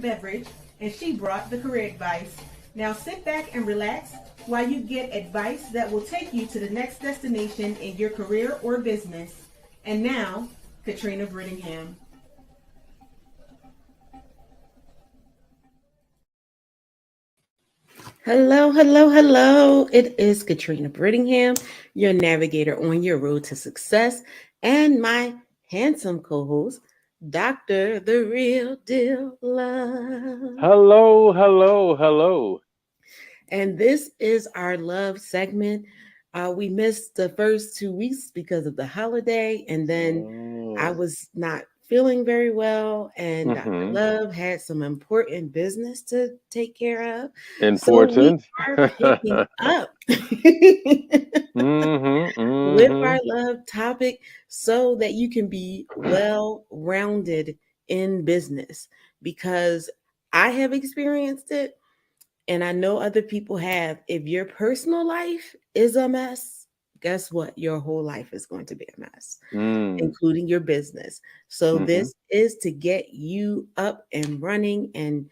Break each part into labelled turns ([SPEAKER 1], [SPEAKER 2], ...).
[SPEAKER 1] beverage, and she brought the career advice. Now sit back and relax while you get advice that will take you to the next destination in your career or business. And now, Katrina Brittingham. Hello, hello, hello. It is Katrina Brittingham, your navigator on your road to success, and my handsome co host, Dr. The Real Deal Love.
[SPEAKER 2] Hello, hello, hello.
[SPEAKER 1] And this is our love segment. We missed the first 2 weeks because of the holiday, and then I
[SPEAKER 2] Oh.
[SPEAKER 1] was not feeling very well, and Dr.
[SPEAKER 2] Mm-hmm.
[SPEAKER 1] Love had some important business to take care of. So we
[SPEAKER 2] Important.
[SPEAKER 1] are picking up
[SPEAKER 2] Mm-hmm.
[SPEAKER 1] with
[SPEAKER 2] Mm-hmm.
[SPEAKER 1] our love topic so that you can be well rounded in business because I have experienced it and I know other people have. If your personal life is a mess, guess what? Your whole life is going to be a mess,
[SPEAKER 2] Mm.
[SPEAKER 1] including your business. So,
[SPEAKER 2] Mm-hmm.
[SPEAKER 1] this is to get you up and running and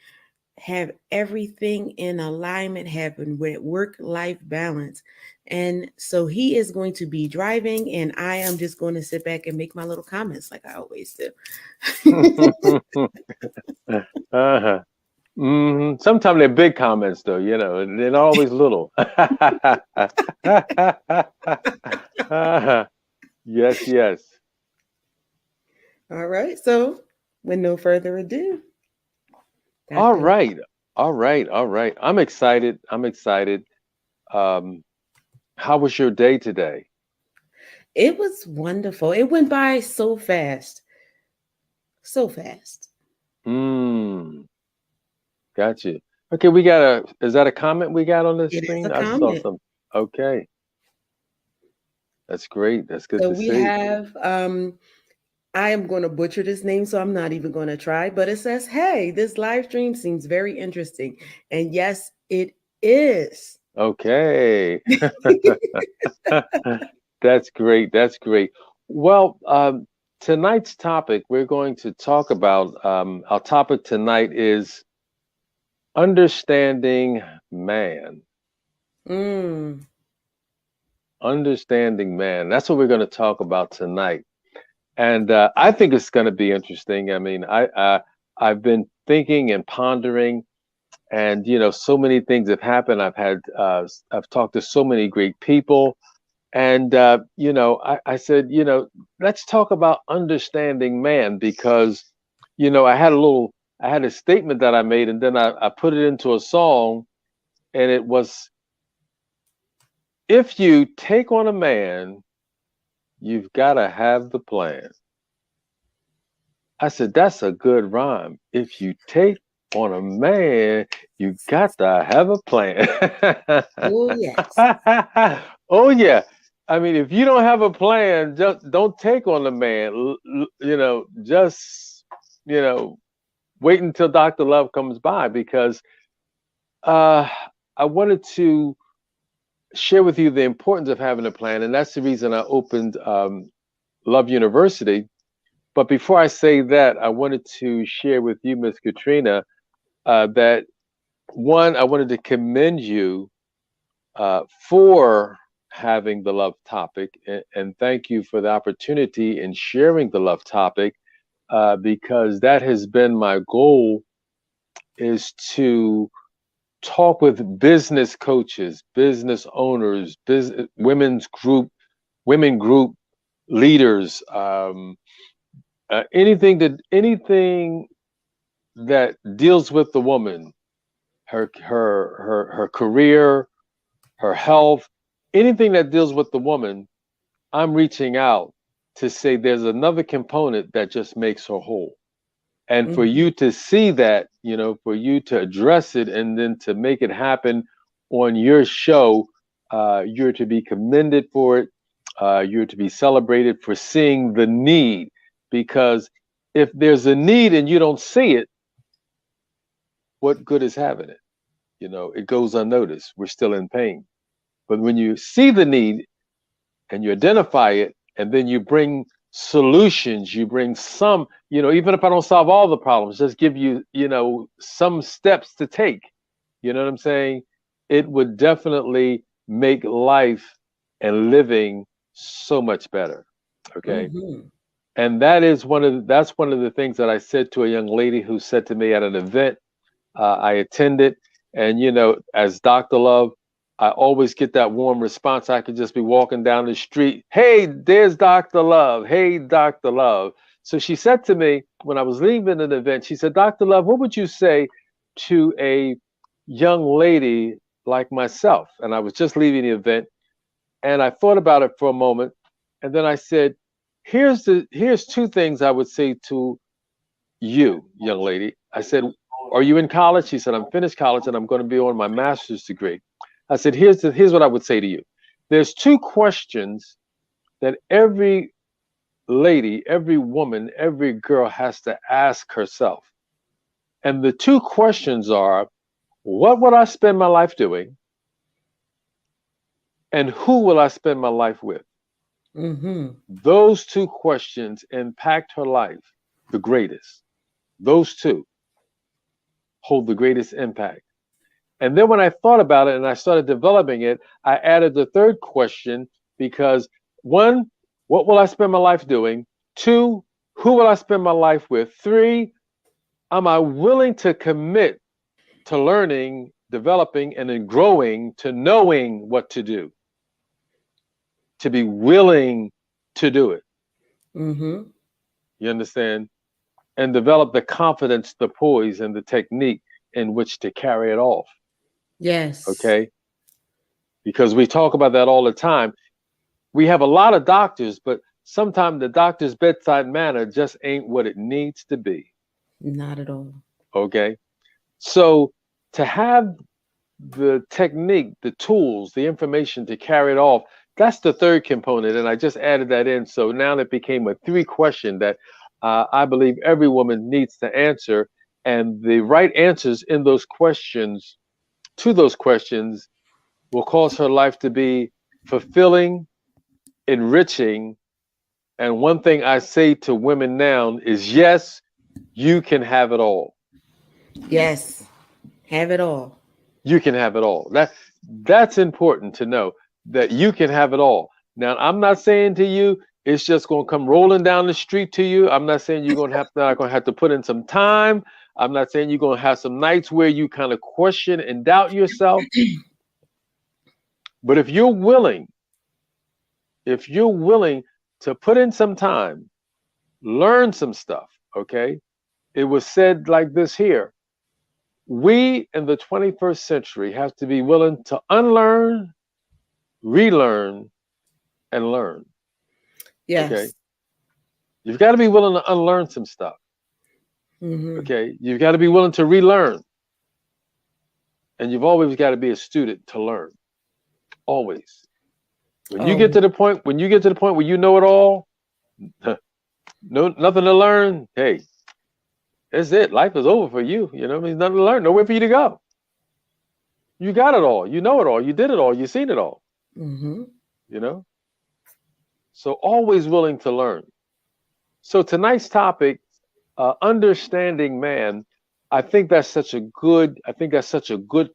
[SPEAKER 1] have everything in alignment, happen with work life balance. And so, he is going to be driving, and I am just going to sit back and make my little comments like I always do.
[SPEAKER 2] Uh-huh. Mm-hmm. Sometimes they're big comments though, they're not always little. Uh-huh. Yes, yes.
[SPEAKER 1] All right. So, with no further ado,
[SPEAKER 2] All
[SPEAKER 1] Dr.
[SPEAKER 2] right. All right. All right. I'm excited. I'm excited. Um, how was your day today?
[SPEAKER 1] It was wonderful. It went by so fast. So fast.
[SPEAKER 2] Mm, gotcha. Okay, we got is that a comment we got on the
[SPEAKER 1] It is a
[SPEAKER 2] screen? I saw
[SPEAKER 1] comment.
[SPEAKER 2] some. Okay, that's great. That's good
[SPEAKER 1] So
[SPEAKER 2] to
[SPEAKER 1] we
[SPEAKER 2] see.
[SPEAKER 1] have I am going to butcher this name, so I'm not even going to try, but it says, "Hey, this live stream seems very interesting." And yes, it is.
[SPEAKER 2] Okay. That's great. That's great. Well, tonight's topic, we're going to talk about, our topic tonight is understanding man.
[SPEAKER 1] Mm,
[SPEAKER 2] Understanding man. That's what we're going to talk about tonight. And I think it's going to be interesting. I mean, I've been thinking and pondering, and so many things have happened. I've talked to so many great people, and I said, let's talk about understanding man because, I had a statement that I made, and then I put it into a song, and it was, if you take on a man, you've got to have the plan. I said, that's a good rhyme. If you take on a man, you got to have a plan.
[SPEAKER 1] oh yes.
[SPEAKER 2] Oh, yeah. I mean, if you don't have a plan, just don't take on the man. Just, you know, wait until Dr. Love comes by because uh, I wanted to share with you the importance of having a plan. And that's the reason I opened Love University. But before I say that, I wanted to share with you, Miss Katrina, that one, I wanted to commend you for having the love topic, and thank you for the opportunity in sharing the love topic, because that has been my goal, is to talk with business coaches, business owners, business women group leaders, anything that deals with the woman, her career, her health, anything that deals with the woman. I'm reaching out to say there's another component that just makes her whole. And for
[SPEAKER 1] Mhm.
[SPEAKER 2] you to see that, for you to address it and then to make it happen on your show, you're to be commended for it. You're to be celebrated for seeing the need. Because if there's a need and you don't see it, what good is having it? It goes unnoticed. We're still in pain. But when you see the need and you identify it, and then you bring solutions. You bring some, even if I don't solve all the problems, just give you, some steps to take. You know what I'm saying? It would definitely make life and living so much better. Okay.
[SPEAKER 1] Mm-hmm.
[SPEAKER 2] And that's one of the things that I said to a young lady who said to me at an event I attended. And, as Dr. Love, I always get that warm response. I could just be walking down the street. Hey, there's Dr. Love. Hey, Dr. Love. So she said to me when I was leaving an event, she said, Dr. Love, what would you say to a young lady like myself? And I was just leaving the event and I thought about it for a moment. And then I said, here's two things I would say to you, young lady. I said, are you in college? She said, I'm finished college and I'm going to be on my master's degree. I said, here's what I would say to you. There's two questions that every lady, every woman, every girl has to ask herself. And the two questions are, what would I spend my life doing? And who will I spend my life with?
[SPEAKER 1] Mm-hmm.
[SPEAKER 2] Those two questions impact her life the greatest. Those two hold the greatest impact. And then when I thought about it and I started developing it, I added the third question because one, what will I spend my life doing? Two, who will I spend my life with? Three, am I willing to commit to learning, developing, and then growing to knowing what to do, to be willing to do it?
[SPEAKER 1] Mm-hmm.
[SPEAKER 2] You understand? And develop the confidence, the poise, and the technique in which to carry it off.
[SPEAKER 1] Yes.
[SPEAKER 2] Okay? Because we talk about that all the time. We have a lot of doctors, but sometimes the doctor's bedside manner just ain't what it needs to be.
[SPEAKER 1] Not at all.
[SPEAKER 2] Okay. So to have the technique, the tools, the information to carry it off, that's the third component. And I just added that in. So now it became a three question that I believe every woman needs to answer. And the right answers in those questions, to those questions, will cause her life to be fulfilling, enriching. And one thing I say to women now is yes, you can have it all.
[SPEAKER 1] Yes. Have it all.
[SPEAKER 2] You can have it all. That's important to know that you can have it all. Now, I'm not saying to you it's just going to come rolling down the street to you. I'm not saying you're going to have not going to have to put in some time. I'm not saying you're going to have some nights where you kind of question and doubt yourself. But if you're willing to put in some time, learn some stuff, okay? It was said like this here. We in the 21st century have to be willing to unlearn, relearn, and learn. Okay.
[SPEAKER 1] Yes.
[SPEAKER 2] You've got to be willing to unlearn some stuff.
[SPEAKER 1] Mm-hmm.
[SPEAKER 2] Okay. You've got to be willing to relearn. And you've always got to be a student to learn. Always. When you get
[SPEAKER 1] Oh.
[SPEAKER 2] to the point, where you know it all, no nothing to learn, hey, that's it. Life is over for you. There's nothing to learn, nowhere for you to go. You got it all. You know it all. You did it all. You've seen it all.
[SPEAKER 1] Mm-hmm.
[SPEAKER 2] You know? So always willing to learn. So tonight's topic, understanding man, I think that's such a good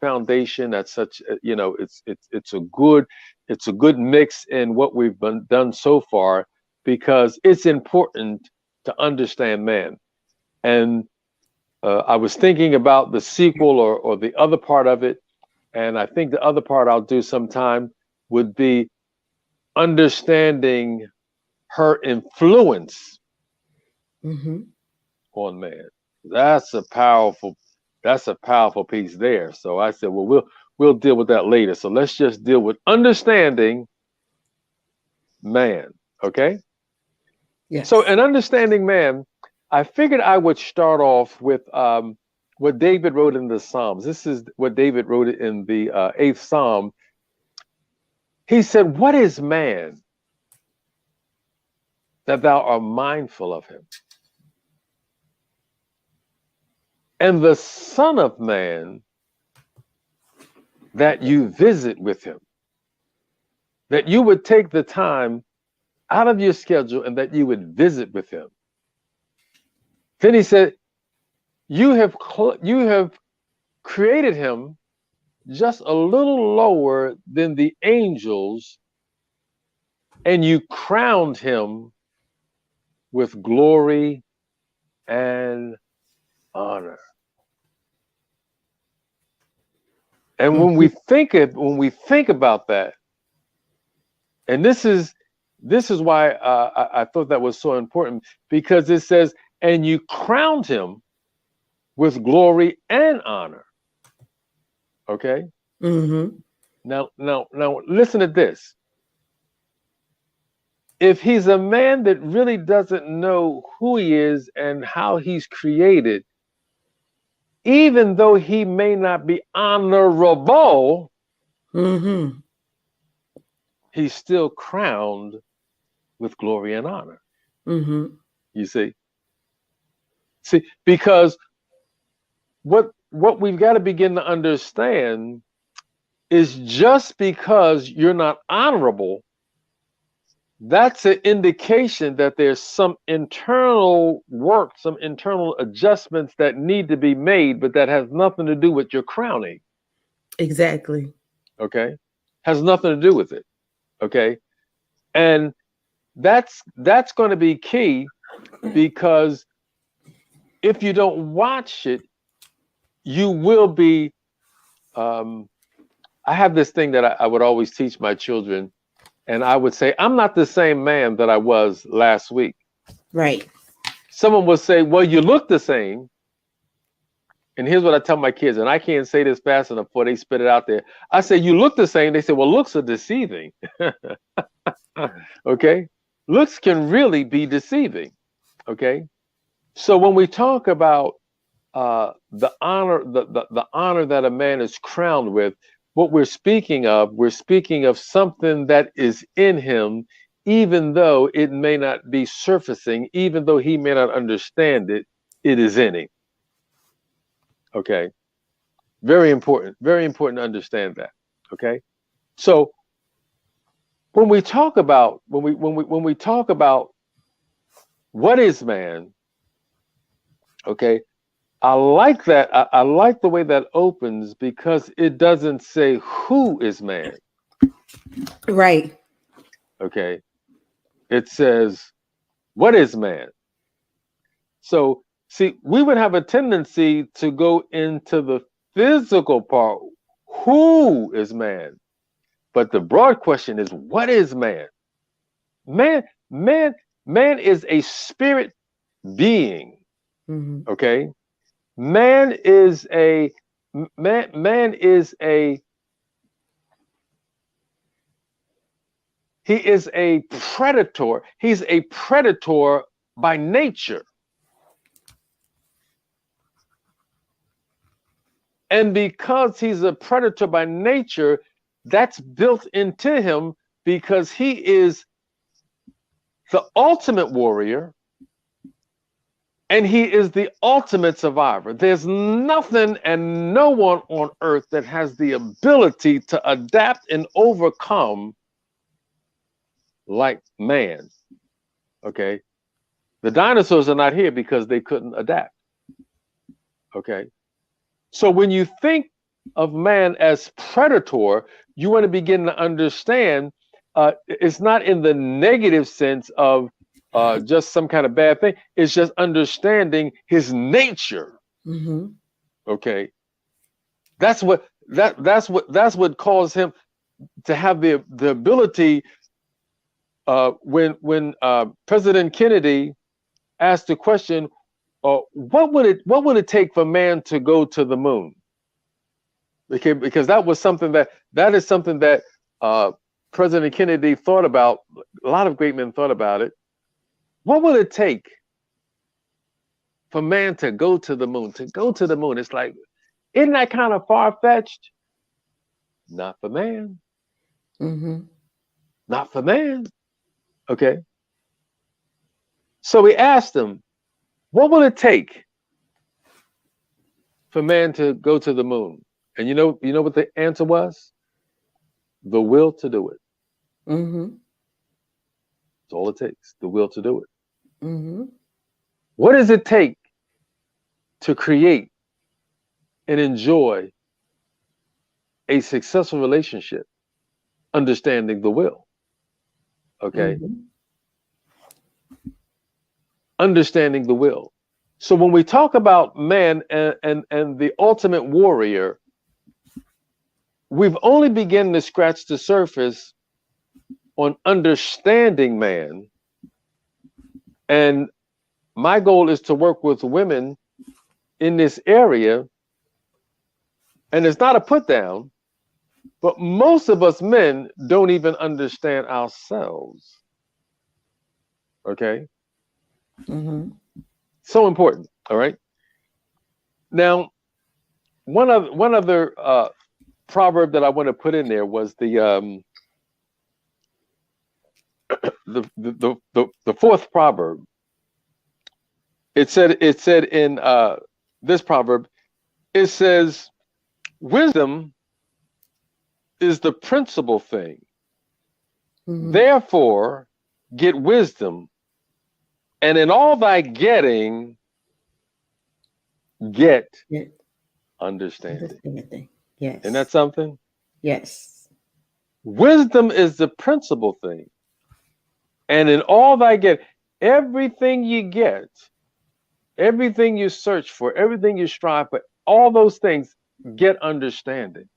[SPEAKER 2] foundation. That's such, it's a good mix in what we've done so far because it's important to understand man. And I was thinking about the sequel or the other part of it. And I think the other part I'll do sometime would be understanding her influence
[SPEAKER 1] Mm-hmm.
[SPEAKER 2] on man. That's a powerful, that's a powerful piece there. So I said, well, we'll deal with that later. So let's just deal with understanding man. Okay. So
[SPEAKER 1] Yes.
[SPEAKER 2] in understanding man, I figured I would start off with what David wrote in the Psalms. This is what David wrote in the eighth Psalm. He said, "What is man that thou art mindful of him? And the Son of Man that you visit with him." That you would take the time out of your schedule and that you would visit with him. Then he said, you have created him just a little lower than the angels, and you crowned him with glory and honor. And
[SPEAKER 1] Mhm.
[SPEAKER 2] when we think about that, and this is why I thought that was so important, because it says, and you crowned him with glory and honor. Okay.
[SPEAKER 1] Mhm.
[SPEAKER 2] Now, listen to this. If he's a man that really doesn't know who he is and how he's created, even though he may not be honorable,
[SPEAKER 1] Mhm.
[SPEAKER 2] he's still crowned with glory and honor.
[SPEAKER 1] Mhm.
[SPEAKER 2] You see, because what we've got to begin to understand is just because you're not honorable, that's an indication that there's some internal work, some internal adjustments that need to be made, but that has nothing to do with your crowning.
[SPEAKER 1] Exactly.
[SPEAKER 2] Okay, has nothing to do with it. Okay, and that's going to be key, because if you don't watch it, you will be. Um, I have this thing that I would always teach my children, and I would say, I'm not the same man that I was last week.
[SPEAKER 1] Right.
[SPEAKER 2] Someone will say, well, you look the same. And here's what I tell my kids, and I can't say this fast enough before they spit it out there. I say, you look the same. They say, well, looks are deceiving. Okay. Looks can really be deceiving. Okay. So when we talk about the honor that a man is crowned with, what we're speaking of something that is in him, even though it may not be surfacing, even though he may not understand it, it is in him. Okay. Very important to understand that. Okay. So when we talk about when we talk about what is man, okay, I like that. I like the way that opens, because it doesn't say who is man.
[SPEAKER 1] Right.
[SPEAKER 2] Okay. It says what is man. So see, we would have a tendency to go into the physical part. Who is man? But the broad question is, what is man? Man, man, man is a spirit being.
[SPEAKER 1] Mhm.
[SPEAKER 2] Okay, man is a man is a he is a predator. He's a predator by nature, and because he's a predator by nature, that's built into him, because he is the ultimate warrior. And he is the ultimate survivor. There's nothing and no one on earth that has the ability to adapt and overcome like man. Okay. The dinosaurs are not here because they couldn't adapt. Okay. So when you think of man as predator, you want to begin to understand it's not in the negative sense of just some kind of bad thing. It's just understanding his nature.
[SPEAKER 1] Mhm.
[SPEAKER 2] Okay. That's what caused him to have the ability, when President Kennedy asked the question, what would it take for man to go to the moon? Because that is something that uh, President Kennedy thought about. A lot of great men thought about it. What will it take for man to go to the moon? To go to the moon, it's like, isn't that kind of far fetched? Not for man.
[SPEAKER 1] Mhm.
[SPEAKER 2] Not for man. Okay. So we asked him, what will it take for man to go to the moon? And you know what the answer was? The will to do it.
[SPEAKER 1] Mhm.
[SPEAKER 2] That's all it takes, the will to do it.
[SPEAKER 1] Mm-hmm.
[SPEAKER 2] What does it take to create and enjoy a successful relationship? Understanding the will. Okay.
[SPEAKER 1] Mm-hmm.
[SPEAKER 2] Understanding the will. So when we talk about man and the ultimate warrior, we've only begun to scratch the surface on understanding man. And my goal is to work with women in this area. And it's not a put down, but most of us men don't even understand ourselves. Okay.
[SPEAKER 1] Mm-hmm.
[SPEAKER 2] So important. All right. Now, one other proverb that I want to put in there was the fourth proverb. It said in this proverb, it says, wisdom is the principal thing.
[SPEAKER 1] Mm-hmm.
[SPEAKER 2] Therefore, get wisdom, and in all thy getting, get
[SPEAKER 1] Yeah.
[SPEAKER 2] understanding.
[SPEAKER 1] Understanding.
[SPEAKER 2] Isn't that
[SPEAKER 1] Yes.
[SPEAKER 2] something?
[SPEAKER 1] Yes.
[SPEAKER 2] Wisdom is the principal thing. And in all thy get, everything you get, everything you search for, everything you strive for, all those things, get understanding.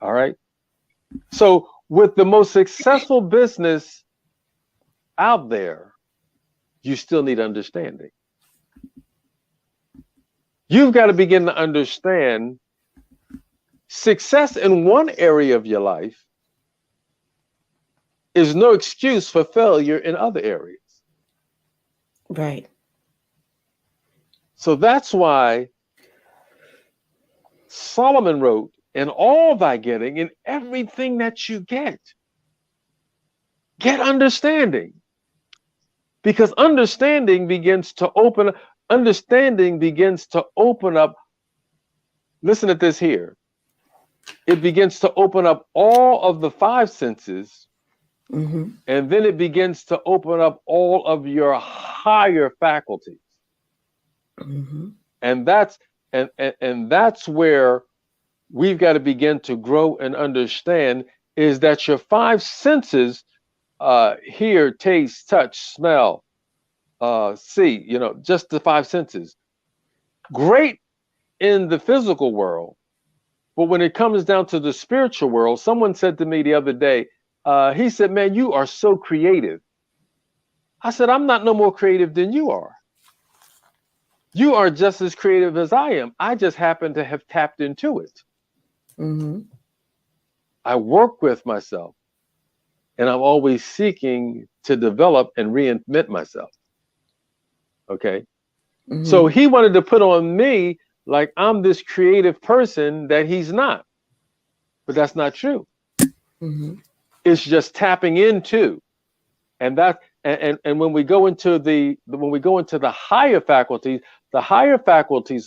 [SPEAKER 2] All right. So, with the most successful business out there, you still need understanding. You've got to begin to understand success in one area of your life is no excuse for failure in other areas.
[SPEAKER 1] Right.
[SPEAKER 2] So that's why Solomon wrote, in all thy getting, in everything that you get understanding. Because understanding begins to open up, listen to this here. It begins to open up all of the five senses,
[SPEAKER 1] Mm-hmm.
[SPEAKER 2] and then it begins to open up all of your higher faculties.
[SPEAKER 1] Mm-hmm.
[SPEAKER 2] And that's where we've got to begin to grow and understand is that your five senses, hear, taste, touch, smell, see, just the five senses, great in the physical world. But when it comes down to the spiritual world, someone said to me the other day, he said, man, you are so creative. I said, I'm not no more creative than you are. You are just as creative as I am. I just happen to have tapped into it.
[SPEAKER 1] Mm-hmm.
[SPEAKER 2] I work with myself, and I'm always seeking to develop and reinvent myself. Okay. So
[SPEAKER 1] Mm-hmm.
[SPEAKER 2] he wanted to put on me like I'm this creative person that he's not. But that's not true.
[SPEAKER 1] Mm-hmm.
[SPEAKER 2] It's just tapping into. And when we go into the higher faculties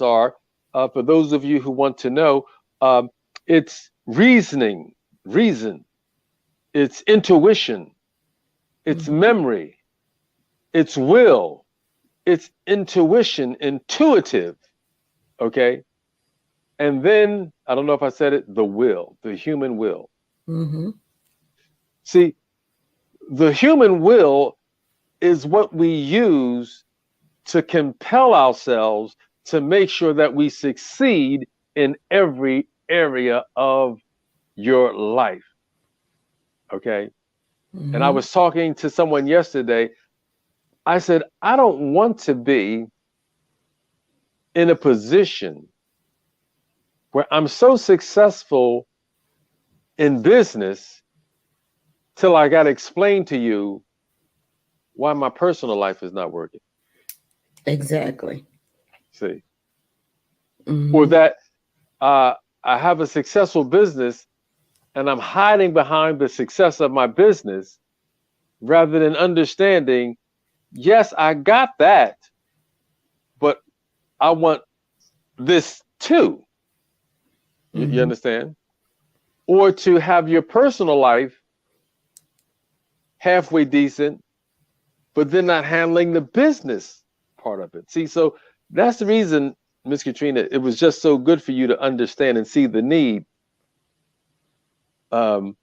[SPEAKER 2] are, for those of you who want to know, it's reason, it's intuition, it's
[SPEAKER 1] Mm-hmm.
[SPEAKER 2] memory, it's will, it's intuition, intuitive. Okay. And then I don't know if I said it, the will, the human will.
[SPEAKER 1] Mm-hmm.
[SPEAKER 2] See, the human will is what we use to compel ourselves to make sure that we succeed in every area of your life. Okay. And I
[SPEAKER 1] Mm-hmm.
[SPEAKER 2] was talking to someone yesterday. I said, I don't want to be in a position where I'm so successful in business till I got to explain to you why my personal life is not working.
[SPEAKER 1] Exactly.
[SPEAKER 2] See, or
[SPEAKER 1] Mm-hmm.
[SPEAKER 2] that uh, I have a successful business and I'm hiding behind the success of my business rather than understanding, yes, I got that, but I want this too. You
[SPEAKER 1] Mm-hmm.
[SPEAKER 2] understand? Or to have your personal life halfway decent, but they're not handling the business part of it. See, so that's the reason, Miss Katrina, it was just so good for you to understand and see the need. Um,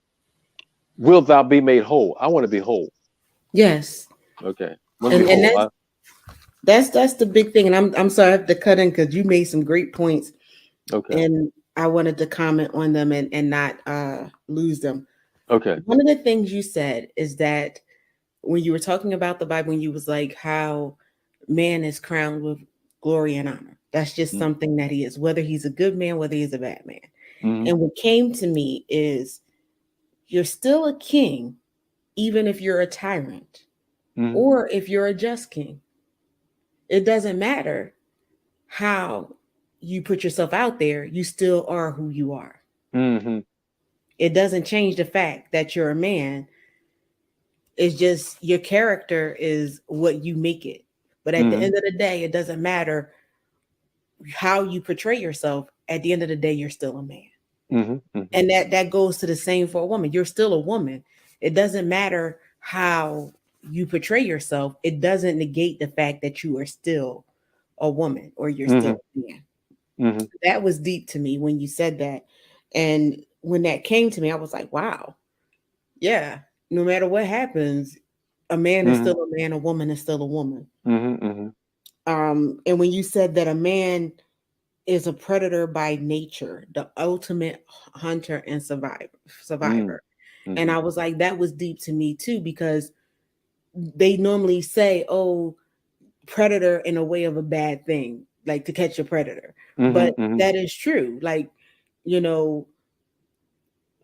[SPEAKER 2] will thou be made whole? I want to be whole.
[SPEAKER 1] Yes.
[SPEAKER 2] Okay, want to be
[SPEAKER 1] And
[SPEAKER 2] whole.
[SPEAKER 1] that's the big thing. And I'm sorry I have to cut in because you made some great points,
[SPEAKER 2] Okay,
[SPEAKER 1] and I wanted to comment on them and not lose them.
[SPEAKER 2] okay.
[SPEAKER 1] One of the things you said is that when you were talking about the Bible, when you was like how man is crowned with glory and honor. That's just something that he is, whether he's a good man, whether he's a bad man.
[SPEAKER 2] Mm-hmm.
[SPEAKER 1] And what came to me is you're still a king, even if you're a tyrant
[SPEAKER 2] Mm-hmm.
[SPEAKER 1] or if you're a just king. It doesn't matter how you put yourself out there, you still are who you are.
[SPEAKER 2] Mm-hmm.
[SPEAKER 1] It doesn't change the fact that you're a man. It's just your character is what you make it. But at the
[SPEAKER 2] Mm-hmm.
[SPEAKER 1] end of the day, it doesn't matter how you portray yourself. At the end of the day, you're still a man.
[SPEAKER 2] Mm-hmm. Mm-hmm.
[SPEAKER 1] And that goes to the same for a woman. You're still a woman. It doesn't matter how you portray yourself. It doesn't negate the fact that you are still a woman or you're
[SPEAKER 2] Mm-hmm.
[SPEAKER 1] still a man.
[SPEAKER 2] Mm-hmm.
[SPEAKER 1] That was deep to me when you said that. And when that came to me, I was like, wow, yeah, no matter what happens, a man is
[SPEAKER 2] Mm-hmm.
[SPEAKER 1] still a man, a woman is still a woman.
[SPEAKER 2] Mm-hmm. Mm-hmm.
[SPEAKER 1] And when you said that a man is a predator by nature, the ultimate hunter and survivor. And
[SPEAKER 2] Mm-hmm.
[SPEAKER 1] I was like, that was deep to me too, because they normally say, oh, predator in a way of a bad thing, like to catch a predator. But
[SPEAKER 2] Mm-hmm. Mm-hmm.
[SPEAKER 1] that is true. Like, you know,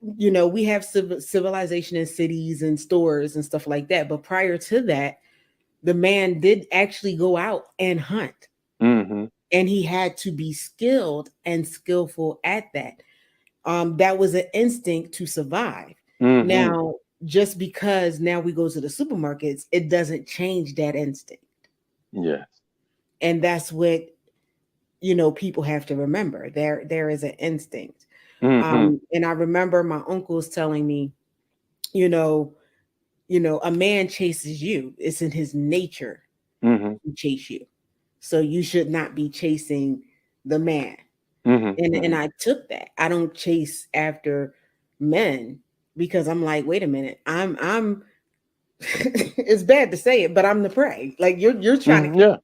[SPEAKER 1] we have civilization in cities and stores and stuff like that. But prior to that, the man did actually go out and hunt,
[SPEAKER 2] Mm-hmm.
[SPEAKER 1] and he had to be skilled and skillful at that. That was an instinct to survive.
[SPEAKER 2] Mm-hmm.
[SPEAKER 1] Now, just because now we go to the supermarkets, it doesn't change that instinct.
[SPEAKER 2] Yes.
[SPEAKER 1] And that's what people have to remember. There is an instinct.
[SPEAKER 2] Mm-hmm.
[SPEAKER 1] And I remember my uncles telling me, you know, a man chases you. It's in his nature
[SPEAKER 2] Mm-hmm.
[SPEAKER 1] to chase you. So you should not be chasing the man.
[SPEAKER 2] Mm-hmm.
[SPEAKER 1] And
[SPEAKER 2] Mm-hmm.
[SPEAKER 1] I took that. I don't chase after men because I'm like, wait a minute, I'm it's bad to say it, but I'm the prey. Like you're trying to
[SPEAKER 2] Mm-hmm. Yeah.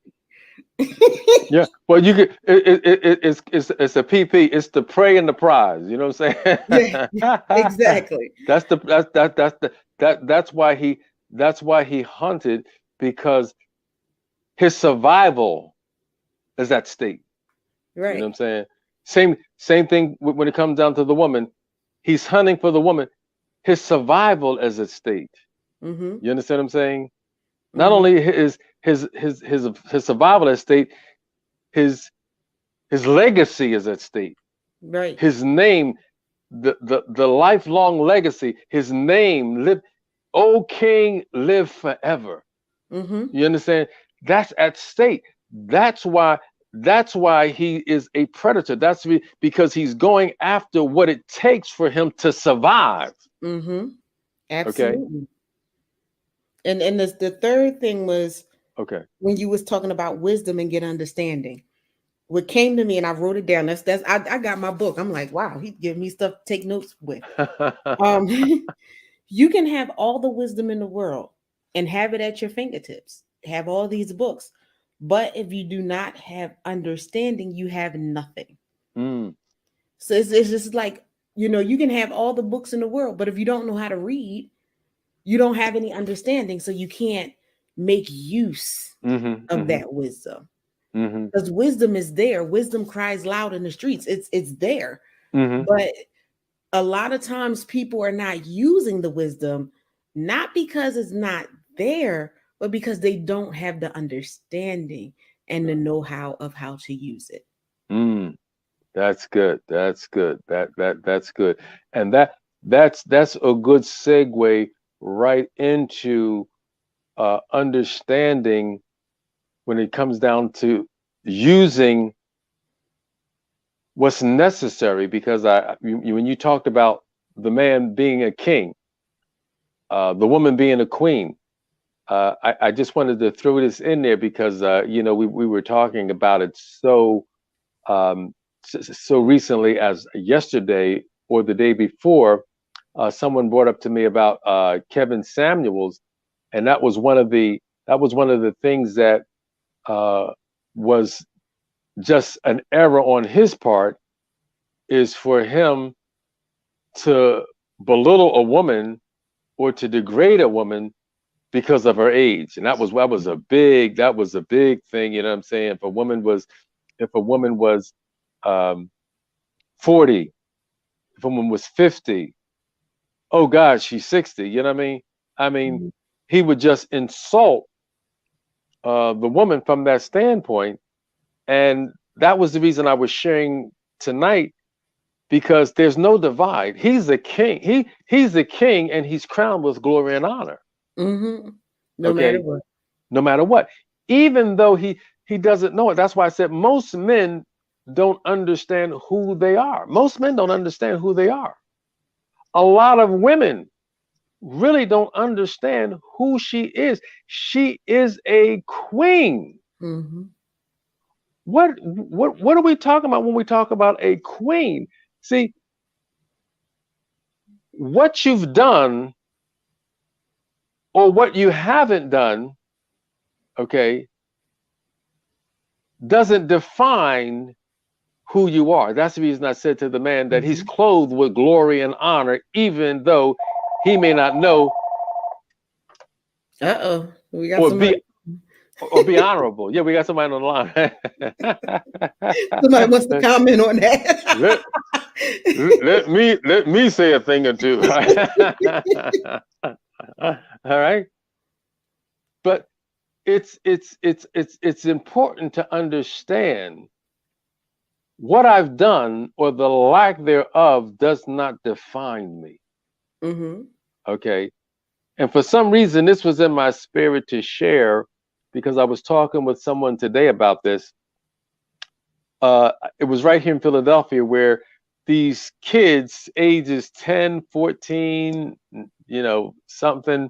[SPEAKER 1] catch
[SPEAKER 2] Yeah. Well, you could. It's a PP. It's the prey and the prize. You know what I'm
[SPEAKER 1] Yeah,
[SPEAKER 2] saying?
[SPEAKER 1] exactly.
[SPEAKER 2] That's why he hunted, because his survival is at stake. You know what
[SPEAKER 1] Right.
[SPEAKER 2] I'm saying? Same thing when it comes down to the woman. He's hunting for the woman. His survival is at stake.
[SPEAKER 1] Mm-hmm.
[SPEAKER 2] You understand what I'm saying? Not
[SPEAKER 1] Mm-hmm.
[SPEAKER 2] only his survival at stake, his his legacy is at stake.
[SPEAKER 1] Right.
[SPEAKER 2] His name, the lifelong legacy, his name live. O King, live forever.
[SPEAKER 1] Mm-hmm.
[SPEAKER 2] You understand? That's at stake. That's why. That's why he is a predator. Because he's going after what it takes for him to survive.
[SPEAKER 1] Mm-hmm.
[SPEAKER 2] Okay.
[SPEAKER 1] Absolutely. And the third thing was
[SPEAKER 2] Okay.
[SPEAKER 1] when you was talking about wisdom and get understanding. What came to me, and I wrote it down. I got my book. I'm like, wow, he gave me stuff to take notes with. Um, you can have all the wisdom in the world and have it at your fingertips. Have all these books, but if you do not have understanding, you have nothing.
[SPEAKER 2] Mm,
[SPEAKER 1] So it's just like you can have all the books in the world, but if you don't know how to read, you don't have any understanding, so you can't make use
[SPEAKER 2] mm-hmm,
[SPEAKER 1] of
[SPEAKER 2] mm-hmm,
[SPEAKER 1] that wisdom.
[SPEAKER 2] mm-hmm,
[SPEAKER 1] Because wisdom is there. Wisdom cries loud in the streets. It's there.
[SPEAKER 2] mm-hmm.
[SPEAKER 1] But a lot of times people are not using the wisdom, not because it's not there, but because they don't have the understanding and the know-how of how to use it.
[SPEAKER 2] Mm. That's good. That's good. That's good. And that's a good segue right into understanding when it comes down to using what's necessary. Because when you talked about the man being a king, the woman being a queen. I just wanted to throw this in there because we were talking about it um, so recently as yesterday or the day before. Someone brought up to me about Kevin Samuels, and that was one of the things that uh, was just an error on his part, is for him to belittle a woman or to degrade a woman because of her age. And that was a big thing, you know what I'm saying? If a woman was um 40, if a woman was 50, oh God, she's 60, you know what I mean? I mean,
[SPEAKER 1] Mhm.
[SPEAKER 2] he would just insult the woman from that standpoint. And that was the reason I was sharing tonight, because there's no divide. He's the king. He's the king, and he's crowned with glory and honor.
[SPEAKER 1] Mhm. No matter
[SPEAKER 2] Okay,
[SPEAKER 1] what.
[SPEAKER 2] no matter what. Even though he doesn't know it. That's why I said most men don't understand who they are. Most men don't understand who they are. A lot of women really don't understand who she is. She is a queen.
[SPEAKER 1] Mhm.
[SPEAKER 2] What are we talking about when we talk about a queen? See, what you've done or what you haven't done, okay, doesn't define who you are. That's the reason I said to the man that he's
[SPEAKER 1] Mhm.
[SPEAKER 2] clothed with glory and honor, even though he may not know
[SPEAKER 1] Uh-oh. We got
[SPEAKER 2] or
[SPEAKER 1] somebody.
[SPEAKER 2] be honorable. Yeah, we got somebody on the
[SPEAKER 1] Somebody wants to
[SPEAKER 2] line.
[SPEAKER 1] comment on that.
[SPEAKER 2] let, let me say a thing or two. All right. But it's important to understand what I've done or the lack thereof does not define me.
[SPEAKER 1] Mhm.
[SPEAKER 2] Okay. And for some reason, this was in my spirit to share, because I was talking with someone today about this. It was right here in Philadelphia where these kids, ages 10, 14, something,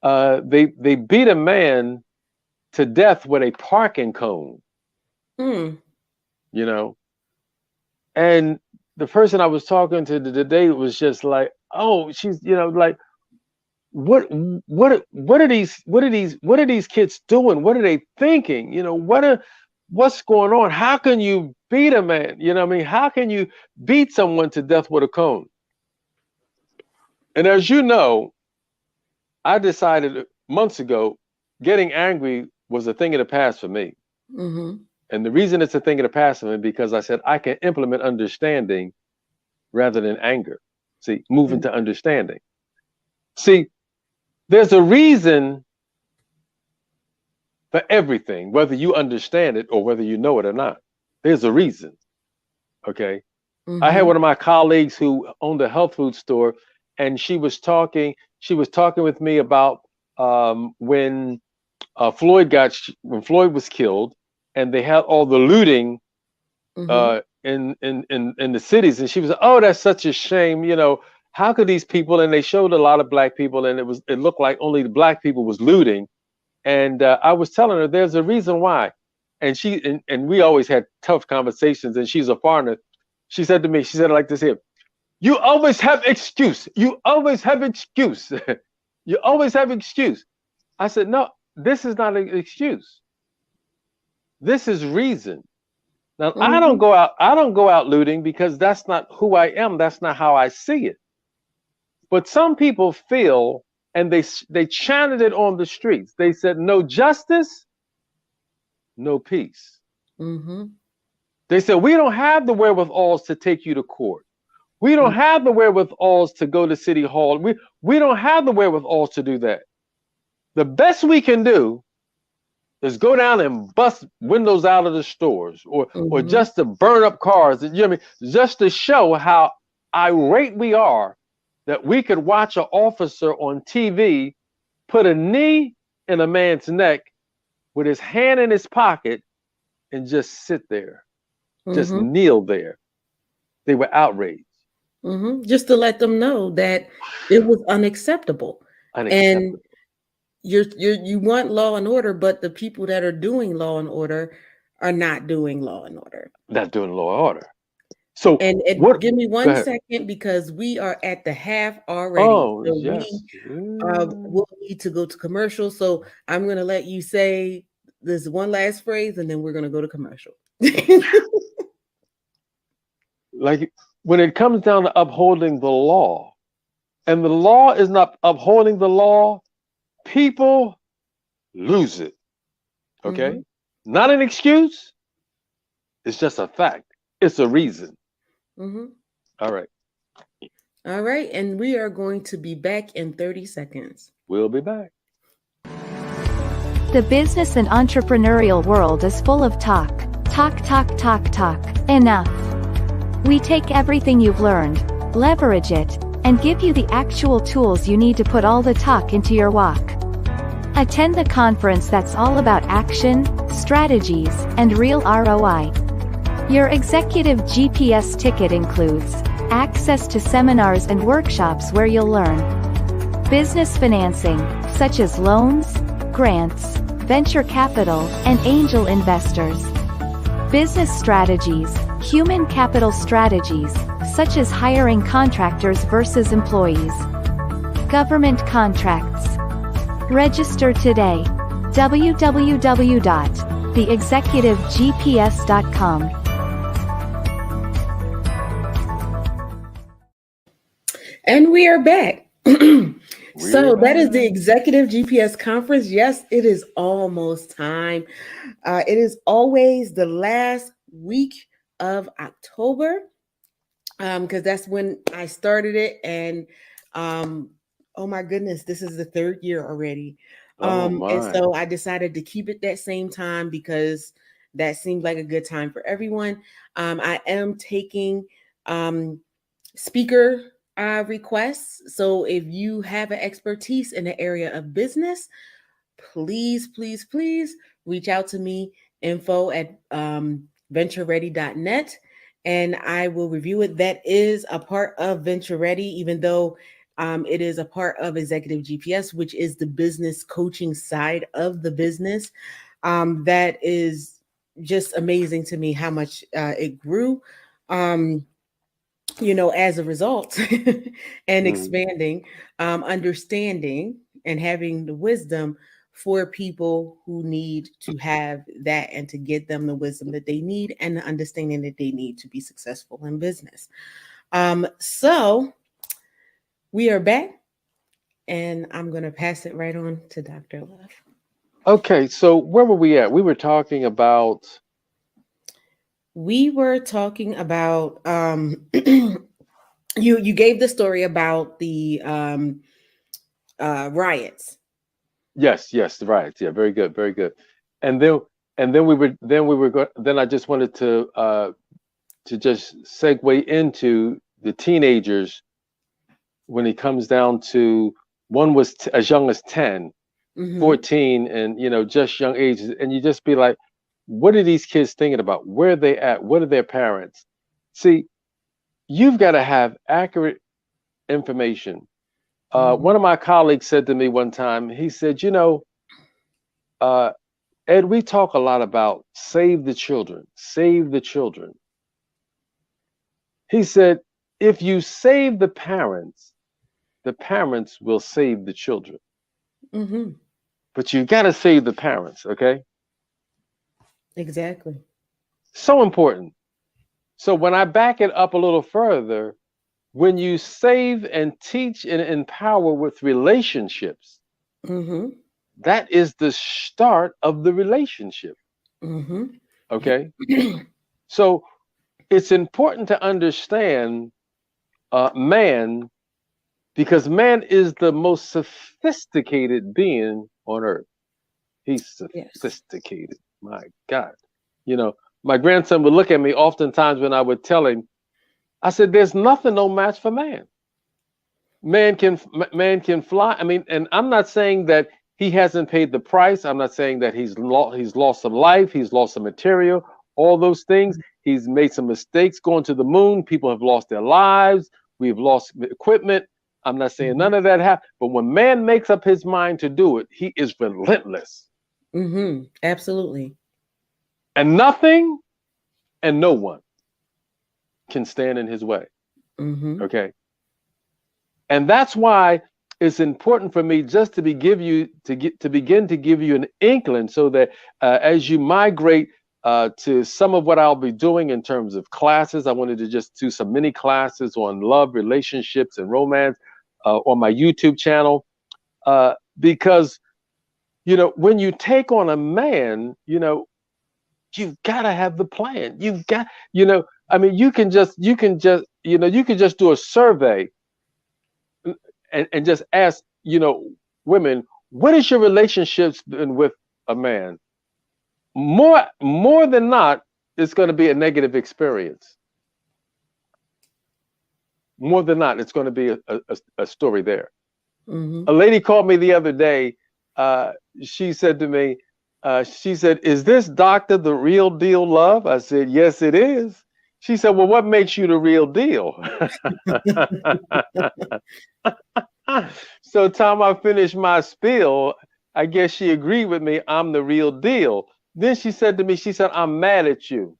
[SPEAKER 2] they beat a man to death with a parking cone,
[SPEAKER 1] Mm.
[SPEAKER 2] you know. And the person I was talking to today was just like, oh, she's, like, what what are these kids doing? What are they thinking? What's going on? How can you beat a man? You know what I mean? How can you beat someone to death with a cone? And as you know, I decided months ago, getting angry was a thing of the past for me.
[SPEAKER 1] Mhm.
[SPEAKER 2] And the reason it's a thing of the past for me, because I said I can implement understanding rather than anger. See, moving
[SPEAKER 1] Mm.
[SPEAKER 2] to understanding. See, there's a reason for everything, whether you understand it or whether you know it or not. There's a reason. Okay. I had
[SPEAKER 1] Mhm.
[SPEAKER 2] one of my colleagues who owned a health food store, and she was talking with me about when when Floyd was killed, and they had all the looting
[SPEAKER 1] Mhm.
[SPEAKER 2] in the cities, and she was like, "Oh, that's such a shame. How could these people?" And they showed a lot of black people, and it looked like only the black people was looting. And I was telling her there's a reason why. And and we always had tough conversations. And she's a foreigner. She said to me, she said it like this here: "You always have excuse. You always have excuse. You always have excuse." I said, "No, this is not an excuse. This is reason." Now,
[SPEAKER 1] Mhm.
[SPEAKER 2] I don't go out looting, because that's not who I am. That's not how I see it. But some people feel, and they chanted it on the streets. They said, "No justice, no peace."
[SPEAKER 1] Mhm.
[SPEAKER 2] They said, "We don't have the wherewithals to take you to court. We don't
[SPEAKER 1] Mm.
[SPEAKER 2] have the wherewithals to go to City Hall. We don't have the wherewithals to do that. The best we can do is go down and bust windows out of the stores, or
[SPEAKER 1] Mhm.
[SPEAKER 2] just to burn up cars. You know what I mean? Just to show how irate we are, that we could watch an officer on TV put a knee in a man's neck with his hand in his pocket and just sit there, just
[SPEAKER 1] Mhm.
[SPEAKER 2] kneel there." They were outraged.
[SPEAKER 1] Mhm. Just to let them know that it was unacceptable. And
[SPEAKER 2] Unacceptable.
[SPEAKER 1] you want law and order, but the people that are doing law and order are not doing law and order.
[SPEAKER 2] Not doing law and order. So
[SPEAKER 1] And
[SPEAKER 2] what?
[SPEAKER 1] give me
[SPEAKER 2] Go
[SPEAKER 1] one
[SPEAKER 2] ahead.
[SPEAKER 1] second because we are at the half already.
[SPEAKER 2] Oh
[SPEAKER 1] So we
[SPEAKER 2] yes.
[SPEAKER 1] will need to go to commercial. So I'm going to let you say this one last phrase and then we're going to go to commercial.
[SPEAKER 2] Like when it comes down to upholding the law, and the law is not upholding the law, people lose it.
[SPEAKER 1] Hmm.
[SPEAKER 2] Okay? Not an excuse. It's just a fact. It's a reason.
[SPEAKER 1] Hmm.
[SPEAKER 2] All right.
[SPEAKER 1] All right. And we are going to be back in 30 seconds.
[SPEAKER 2] We'll be back.
[SPEAKER 3] The business and entrepreneurial world is full of talk. Talk, talk, talk, talk. Enough. We take everything you've learned, leverage it, and give you the actual tools you need to put all the talk into your walk. Attend the conference that's all about action, strategies, and real ROI. Your executive GPS ticket includes access to seminars and workshops where you'll learn business financing, such as loans, grants, venture capital, and angel investors. Business strategies, human capital strategies, such as hiring contractors versus employees. Government contracts. Register today. www.theexecutivegps.com.
[SPEAKER 1] And we are back.
[SPEAKER 2] We're
[SPEAKER 1] So that is the
[SPEAKER 2] back.
[SPEAKER 1] Executive GPS conference. Yes, it is almost time. It is always the last week of October, because that's when I started it. And oh my goodness, this is the third year already.
[SPEAKER 2] Oh
[SPEAKER 1] And
[SPEAKER 2] my.
[SPEAKER 1] so I decided to keep it that same time because that seemed like a good time for everyone. I am taking um, speaker requests. So if you have an expertise in the area of business, please, please, please reach out to me, info at ventureready.net, and I will review it. That is a part of Venture Ready, even though it is a part of Executive GPS, which is the business coaching side of the business. That is just amazing to me how much it grew. Um, as a result and
[SPEAKER 2] Mm.
[SPEAKER 1] expanding, understanding and having the wisdom for people who need to have that and to get them the wisdom that they need and the understanding that they need to be successful in business. So we are back and I'm going to pass it right on to Dr. Love.
[SPEAKER 2] Okay, so where were we at? We were talking about
[SPEAKER 1] We were talking about you gave the story about the riots.
[SPEAKER 2] yes, yes, the riots. Yeah, very good, very good. And then I just wanted to just segue into the teenagers when it comes down to one was as young as 10,
[SPEAKER 1] Hmm.
[SPEAKER 2] 14, and just young ages, and you just be like, what are these kids thinking about? Where are they at? What are their parents? See, you've got to have accurate information. One
[SPEAKER 1] Hmm.
[SPEAKER 2] of my colleagues said to me one time, he said, uh, Ed, we talk a lot about save the children, save the children. He said, if you save the parents will save the children.
[SPEAKER 1] Hmm.
[SPEAKER 2] But you got to save the parents, okay?
[SPEAKER 1] Exactly.
[SPEAKER 2] So important. So when I back it up a little further, when you save and teach and empower with relationships,
[SPEAKER 1] Hmm.
[SPEAKER 2] that is the start of the relationship,
[SPEAKER 1] Hmm.
[SPEAKER 2] okay? So it's important to understand man, because man is the most sophisticated being on earth. He's
[SPEAKER 1] Yes.
[SPEAKER 2] sophisticated. My God. You know, my grandson would look at me oftentimes when I would tell him, I said, there's nothing no match for man. Man can fly. I mean, and I'm not saying that he hasn't paid the price. I'm not saying that he's lost some life, he's lost some material, all those things. He's made some mistakes going to the moon. People have lost their lives. We've lost equipment. I'm not saying
[SPEAKER 1] Mm-hmm.
[SPEAKER 2] none of that happens. But when man makes up his mind to do it, he is relentless.
[SPEAKER 1] Mm-hmm. Absolutely.
[SPEAKER 2] And nothing and no one can stand in his way.
[SPEAKER 1] Mm-hmm.
[SPEAKER 2] Okay. And that's why it's important for me just to be give you to get to begin to give you an inkling, so that as you migrate to some of what I'll be doing in terms of classes, I wanted to just do some mini classes on love, relationships, and romance on my YouTube channel, because when you take on a man, you've got to have the plan. You've got, I mean, you can just do a survey and just ask, women, what is your relationships been with a man? More than not, it's going to be a negative experience. More than not, it's going to be a story there.
[SPEAKER 1] Mm-hmm.
[SPEAKER 2] A lady called me the other day. Uh, she said to me, she said, "Is this doctor the real deal, love?" I said, "Yes, it is." She said, "Well, what makes you the real deal?" So time I finished my spiel, I guess she agreed with me. I'm the real deal. Then she said to me, she said, "I'm mad at you."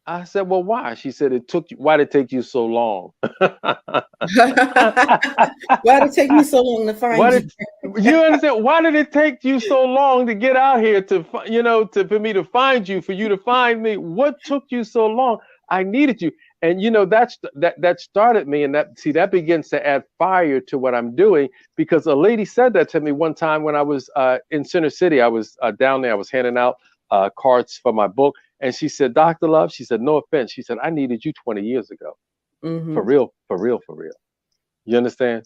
[SPEAKER 2] I said, "Well, why?" She said, Why did it take you so long?"
[SPEAKER 1] Why did it take me so long to
[SPEAKER 2] Why
[SPEAKER 1] find you?
[SPEAKER 2] did you understand? Why did it take you so long to get out here for me to find you, for you to find me? What took you so long? I needed you. And that started me, and that begins to add fire to what I'm doing, because a lady said that to me one time when I was in Center City. I was down there. I was handing out cards for my book, and she said, "Dr. Love," she said, "no offense," she said, "I needed you 20 years ago, for
[SPEAKER 1] Mm-hmm.
[SPEAKER 2] real, for real, for real." You understand?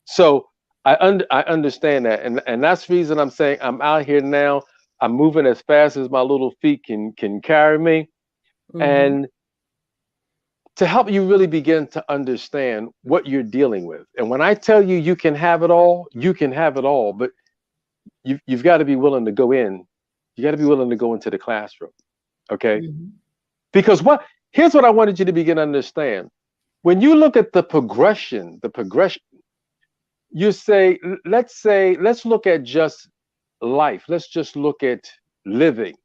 [SPEAKER 2] So I understand that, and that's the reason I'm saying I'm out here now. I'm moving as fast as my little feet can carry me,
[SPEAKER 1] Mm-hmm.
[SPEAKER 2] and to help you really begin to understand what you're dealing with. And when I tell you you can have it all, you can have it all, but you've got to be willing to go in. You got to be willing to go into the classroom, okay?
[SPEAKER 1] Mm-hmm.
[SPEAKER 2] Because here's what I wanted you to begin to understand. When you look at the progression, you let's look at just life. Let's just look at living.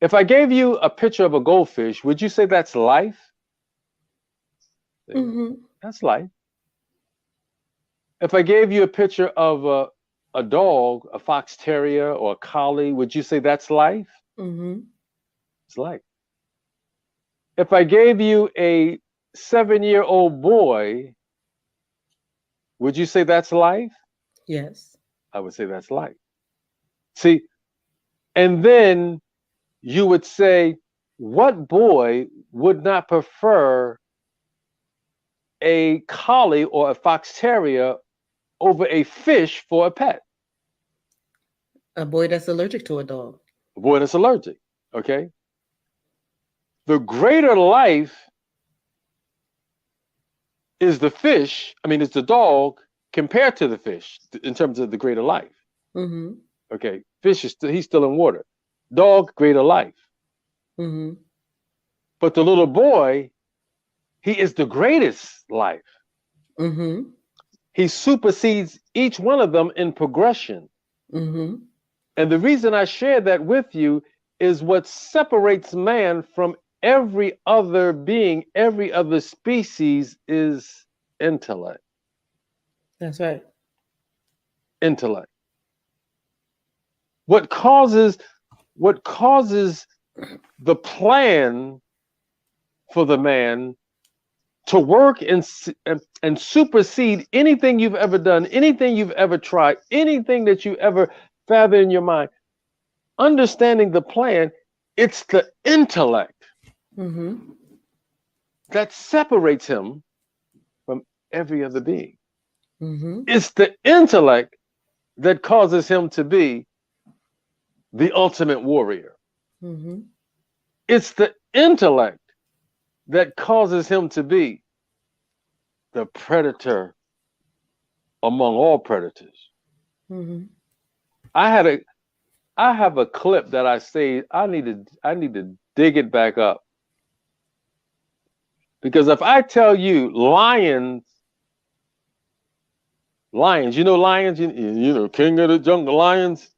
[SPEAKER 2] If I gave you a picture of a goldfish, would you say that's life?
[SPEAKER 1] Mm-hmm.
[SPEAKER 2] That's life. If I gave you a picture of a dog, a fox terrier or a collie, would you say that's life?
[SPEAKER 1] Mm-hmm.
[SPEAKER 2] It's life. If I gave you a 7-year-old boy, would you say that's life?
[SPEAKER 1] Yes.
[SPEAKER 2] I would say that's life. See, and then you would say, what boy would not prefer a collie or a fox terrier over a fish for a pet?
[SPEAKER 1] A boy that's allergic to a dog.
[SPEAKER 2] A boy that's allergic. Okay. The greater life is the fish, I mean, it's the dog compared to the fish in terms of the greater life.
[SPEAKER 1] Mm-hmm.
[SPEAKER 2] Okay. Fish he's still in water. Dog, greater life.
[SPEAKER 1] Mm-hmm.
[SPEAKER 2] But the little boy, he is the greatest life.
[SPEAKER 1] Mm-hmm.
[SPEAKER 2] He supersedes each one of them in progression.
[SPEAKER 1] Mm-hmm.
[SPEAKER 2] And the reason I share that with you is what separates man from every other being, every other species is intellect.
[SPEAKER 1] That's right.
[SPEAKER 2] Intellect. What causes the plan for the man to work and supersede anything you've ever done, anything you've ever tried, anything that you ever fathom in your mind, understanding the plan, it's the intellect
[SPEAKER 1] Mm-hmm.
[SPEAKER 2] that separates him from every other being.
[SPEAKER 1] Mm-hmm.
[SPEAKER 2] It's the intellect that causes him to be the ultimate warrior.
[SPEAKER 1] Mm-hmm.
[SPEAKER 2] It's the intellect that causes him to be the predator among all predators.
[SPEAKER 1] Mm-hmm.
[SPEAKER 2] I had a I have a clip that I say I need to dig it back up. Because if I tell you lions, you know lions, you know, king of the jungle, lions.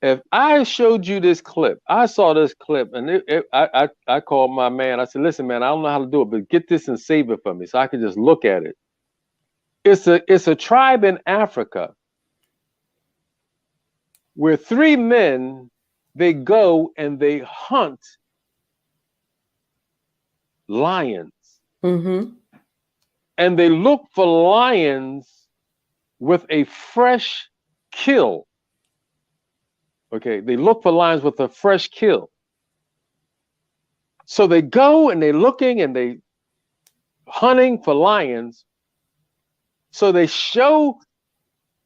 [SPEAKER 2] If I showed you this clip, I saw this clip, and I called my man. I said, "Listen, man, I don't know how to do it, but get this and save it for me, so I can just look at it." It's a tribe in Africa where three men, they go and they hunt lions,
[SPEAKER 1] Mm-hmm.
[SPEAKER 2] and they look for lions with a fresh kill. Okay, they look for lions with a fresh kill. So they go and they're looking and they hunting for lions. So they show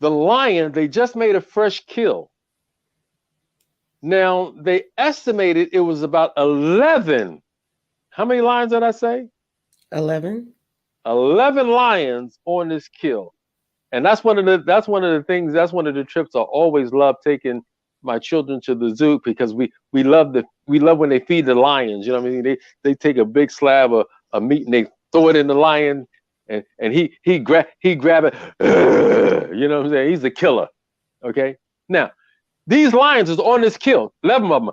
[SPEAKER 2] the lion they just made a fresh kill. Now they estimated it was about 11. How many lions did I say?
[SPEAKER 1] 11.
[SPEAKER 2] 11 lions on this kill. And that's one of the things, that's one of the trips I always love taking my children to the zoo, because we love when they feed the lions. You know what I mean? They take a big slab of meat and they throw it in the lion, and he grab it. You know what I'm saying? He's the killer. Okay. Now these lions is on this kill. 11 of them.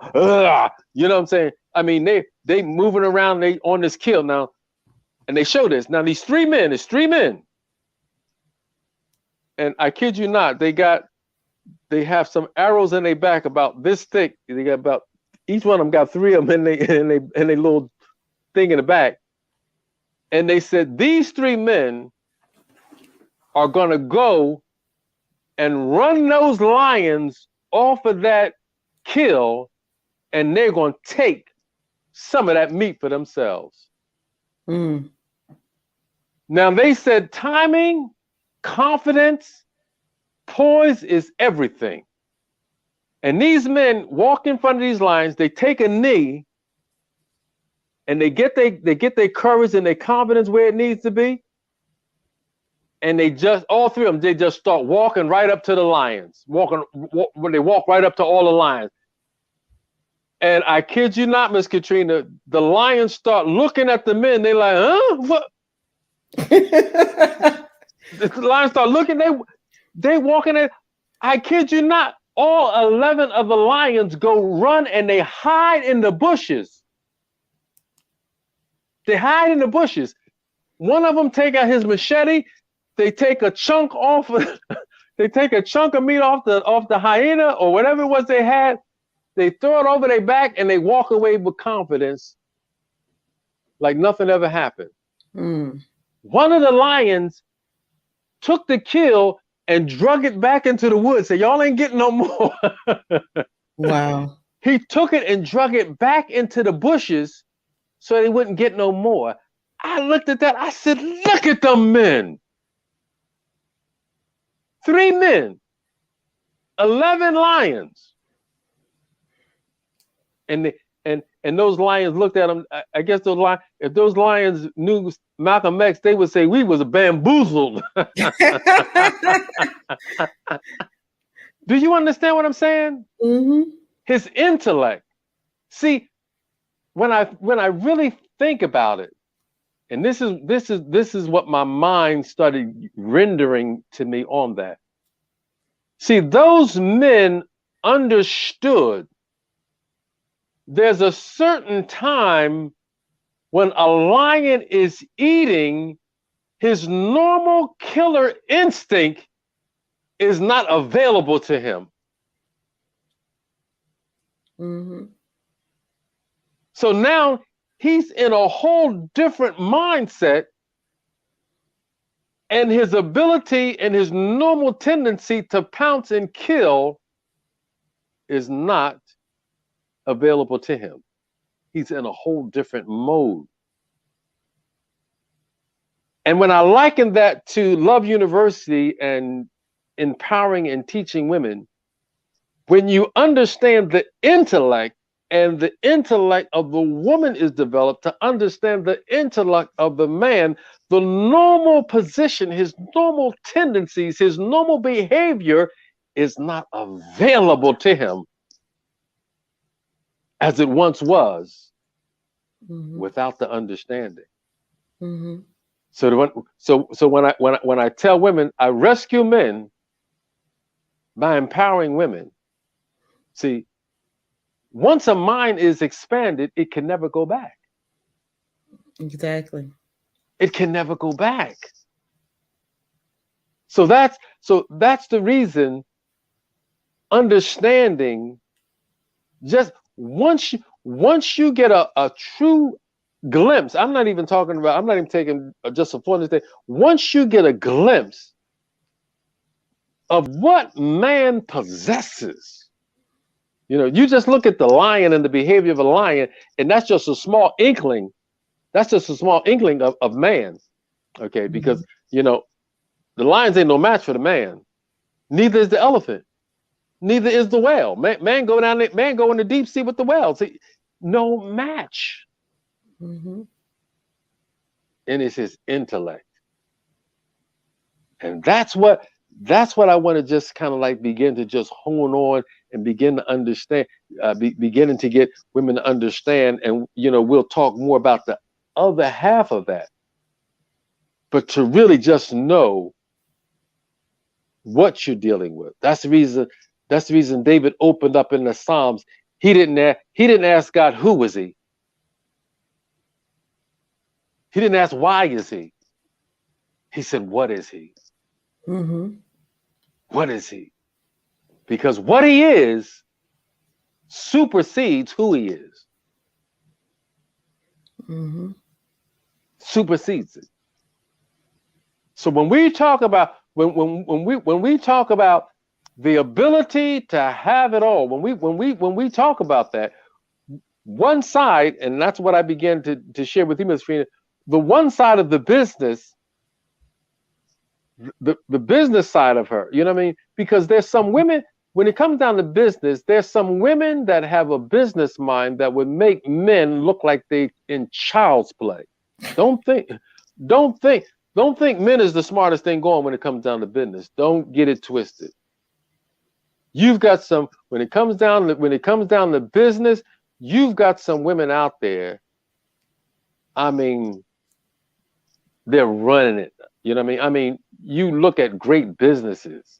[SPEAKER 2] You know what I'm saying? I mean, they moving around. They on this kill now, and they show this. Now these three men. It's three men. And I kid you not, they have some arrows in their back about this thick. They got about, each one of them got three of them in they little thing in the back. And they said these three men are gonna go and run those lions off of that kill, and they're gonna take some of that meat for themselves.
[SPEAKER 1] Mm.
[SPEAKER 2] Now they said timing, confidence, poise is everything. And these men walk in front of these lions, they take a knee, and they get their courage and their confidence where it needs to be. And they just, all three of them, they just start walking right up to the lions. When they walk right up to all the lions. And I kid you not, Miss Katrina, the lions start looking at the men. They're like, huh? What? The lions start looking, they walking in. I kid you not, all 11 of the lions go run and they hide in the bushes. They hide in the bushes. One of them take out his machete. They take a chunk off. They take a chunk of meat off the hyena or whatever it was they had. They throw it over their back and they walk away with confidence, like nothing ever happened.
[SPEAKER 1] Mm.
[SPEAKER 2] One of the lions took the kill and drug it back into the woods. Said, y'all ain't getting no more.
[SPEAKER 1] Wow.
[SPEAKER 2] He took it and drug it back into the bushes so they wouldn't get no more. I looked at that. I said, look at them men. 3 men, 11 lions. And those lions looked at him. I guess if those lions knew Malcolm X, they would say we was bamboozled. Do you understand what I'm saying?
[SPEAKER 1] Mm-hmm.
[SPEAKER 2] His intellect. See, when I really think about it, and this is what my mind started rendering to me on that. See, those men understood there's a certain time when a lion is eating, his normal killer instinct is not available to him.
[SPEAKER 1] Mm-hmm.
[SPEAKER 2] So now he's in a whole different mindset, and his ability and his normal tendency to pounce and kill is not available to him. He's in a whole different mode. And when I liken that to Love University and empowering and teaching women, when you understand the intellect, and the intellect of the woman is developed to understand the intellect of the man, the normal position, his normal tendencies, his normal behavior is not available to him as it once was.
[SPEAKER 1] Mm-hmm.
[SPEAKER 2] without the understanding.
[SPEAKER 1] Mm-hmm.
[SPEAKER 2] So when I tell women I rescue men by empowering women, see, once a mind is expanded, it can never go back.
[SPEAKER 1] Exactly.
[SPEAKER 2] It can never go back. So that's the reason understanding, just once you get a true glimpse, I'm not even talking about, I'm not even taking just a point thing. Once you get a glimpse of what man possesses, you just look at the lion and the behavior of a lion, and that's just a small inkling. That's just a small inkling of man. Okay,
[SPEAKER 1] Mm-hmm.
[SPEAKER 2] because the lions ain't no match for the man. Neither is the elephant. Neither is the whale. Man go down there, man go in the deep sea with the whale. See, no match.
[SPEAKER 1] Mm-hmm.
[SPEAKER 2] And it's his intellect. And that's what I want to just kind of like begin to just hone on and begin to understand, beginning to get women to understand. And we'll talk more about the other half of that. But to really just know what you're dealing with. That's the reason. That's the reason David opened up in the Psalms. He didn't ask God, who was he? He didn't ask, why is he? He said, what is he?
[SPEAKER 1] Mm-hmm.
[SPEAKER 2] What is he? Because what he is supersedes who he is.
[SPEAKER 1] Mm-hmm.
[SPEAKER 2] Supersedes it. So when we talk about when we talk about the ability to have it all, when we talk about that, one side, and that's what I began to share with you, Ms. Frina, the one side of the business, the business side of her, you know what I mean? Because there's some women, when it comes down to business, there's some women that have a business mind that would make men look like they in child's play. Don't think, don't think, don't think men is the smartest thing going when it comes down to business. Don't get it twisted. You've got some, when it comes down to business, you've got some women out there. I mean, they're running it. You know what I mean? I mean, you look at great businesses.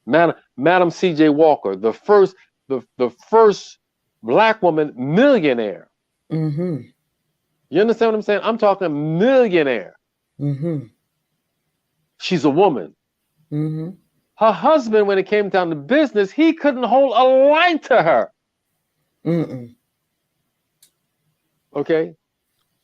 [SPEAKER 2] Madam C.J. Walker, the first black woman millionaire.
[SPEAKER 1] Mm-hmm.
[SPEAKER 2] You understand what I'm saying? I'm talking millionaire.
[SPEAKER 1] Mm-hmm.
[SPEAKER 2] She's a woman.
[SPEAKER 1] Mm-hmm.
[SPEAKER 2] Her husband, when it came down to business, he couldn't hold a light to her.
[SPEAKER 1] Mm-mm.
[SPEAKER 2] Okay?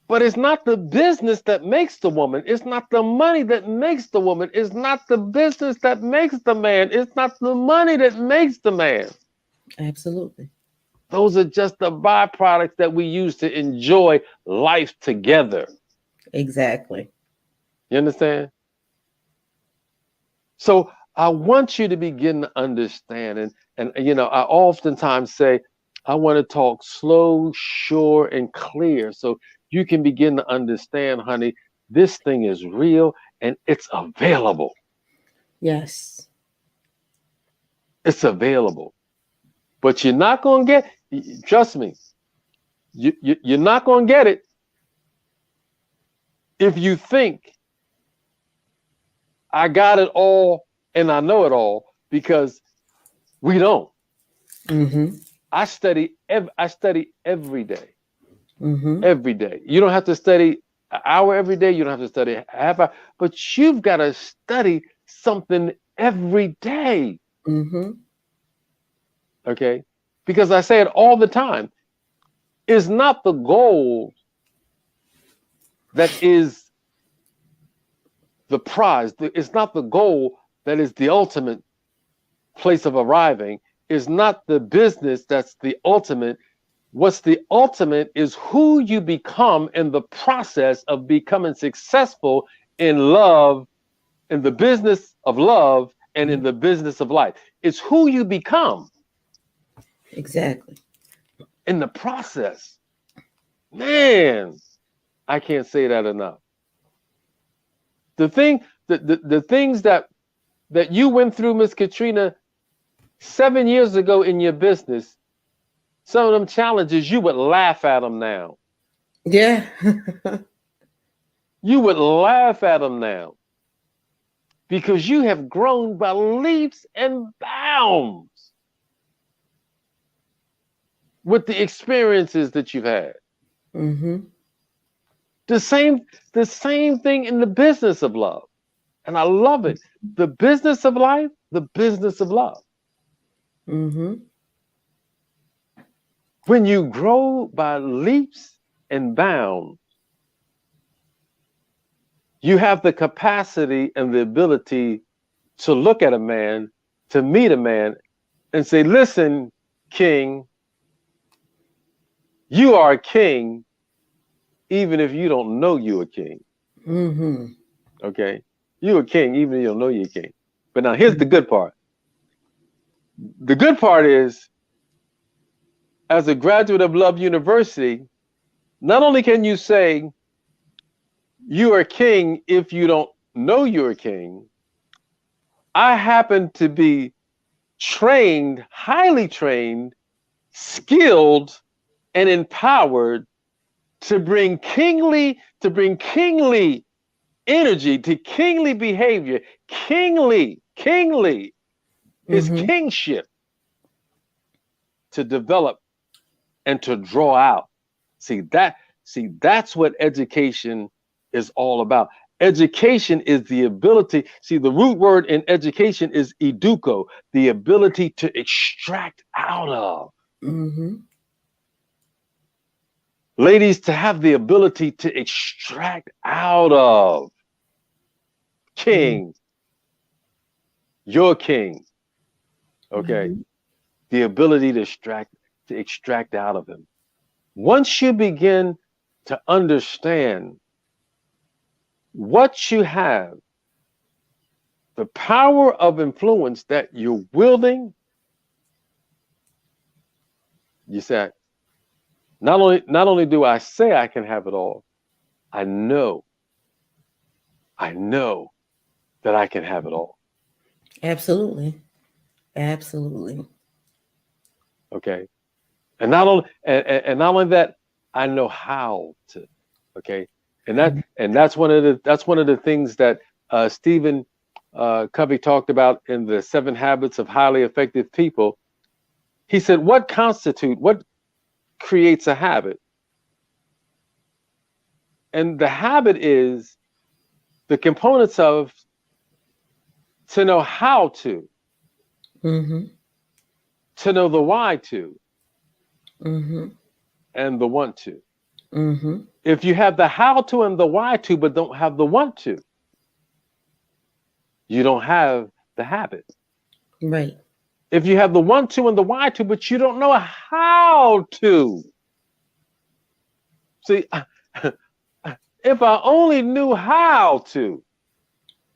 [SPEAKER 2] But it's not the business that makes the woman. It's not the money that makes the woman. It's not the business that makes the man. It's not the money that makes the man.
[SPEAKER 1] Absolutely.
[SPEAKER 2] Those are just the byproducts that we use to enjoy life together.
[SPEAKER 1] Exactly.
[SPEAKER 2] You understand? So I want you to begin to understand. And I oftentimes say, I want to talk slow, sure, and clear so you can begin to understand, honey, this thing is real and it's available.
[SPEAKER 1] Yes.
[SPEAKER 2] It's available. But you're not going to trust me, you're not going to get it if you think I got it all and I know it all, because we don't.
[SPEAKER 1] Mm-hmm.
[SPEAKER 2] I study every day.
[SPEAKER 1] Mm-hmm.
[SPEAKER 2] Every day. You don't have to study an hour every day. You don't have to study a half hour, but you've got to study something every day.
[SPEAKER 1] Mm-hmm.
[SPEAKER 2] Okay? Because I say it all the time. It's not the goal that is the prize. It's not the goal that is the ultimate place of arriving. It's not the business that's the ultimate. What's the ultimate is who you become in the process of becoming successful in love, in the business of love, and in the business of life. It's who you become
[SPEAKER 1] Exactly.
[SPEAKER 2] in the process. Man, I can't say that enough. The things that you went through, Miss Katrina, 7 years ago in your business, some of them challenges, you would laugh at them now.
[SPEAKER 1] Yeah.
[SPEAKER 2] You would laugh at them now because you have grown by leaps and bounds with the experiences that you've had.
[SPEAKER 1] Mm-hmm.
[SPEAKER 2] The same, the same thing in the business of love. And I love it. The business of life, the business of love.
[SPEAKER 1] Mm-hmm.
[SPEAKER 2] When you grow by leaps and bounds, you have the capacity and the ability to look at a man, to meet a man, and say, listen, king, you are a king, even if you don't know you're a king.
[SPEAKER 1] Mm-hmm.
[SPEAKER 2] Okay? You're a king, even if you don't know you're a king. But now here's the good part. The good part is, as a graduate of Love University, not only can you say you are a king if you don't know you're a king, I happen to be trained, highly trained, skilled, and empowered to bring kingly energy, to kingly behavior, kingly, his
[SPEAKER 1] Mm-hmm.
[SPEAKER 2] kingship to develop and to draw out. That's what education is all about. Education is the ability, the root word in education is educo, the ability to extract out of.
[SPEAKER 1] Mm-hmm.
[SPEAKER 2] Ladies, to have the ability to extract out of. King, your king, okay?
[SPEAKER 1] Mm-hmm.
[SPEAKER 2] The ability to extract out of him. Once you begin to understand what you have, the power of influence that you're wielding, you say, not only do I say I can have it all, I know that I can have it all.
[SPEAKER 1] Absolutely. Absolutely.
[SPEAKER 2] Okay. And not only that, I know how to. Okay. And that's one of the things that Stephen Covey talked about in the 7 Habits of Highly Effective People. He said, what creates a habit? And the habit is the components of to know how
[SPEAKER 1] Mm-hmm.
[SPEAKER 2] to know the why to,
[SPEAKER 1] Mm-hmm.
[SPEAKER 2] and the want to.
[SPEAKER 1] Mm-hmm.
[SPEAKER 2] If you have the how to and the why to, but don't have the want to, you don't have the habit.
[SPEAKER 1] Right.
[SPEAKER 2] If you have the want to and the why to, but you don't know how to. See, if I only knew how to,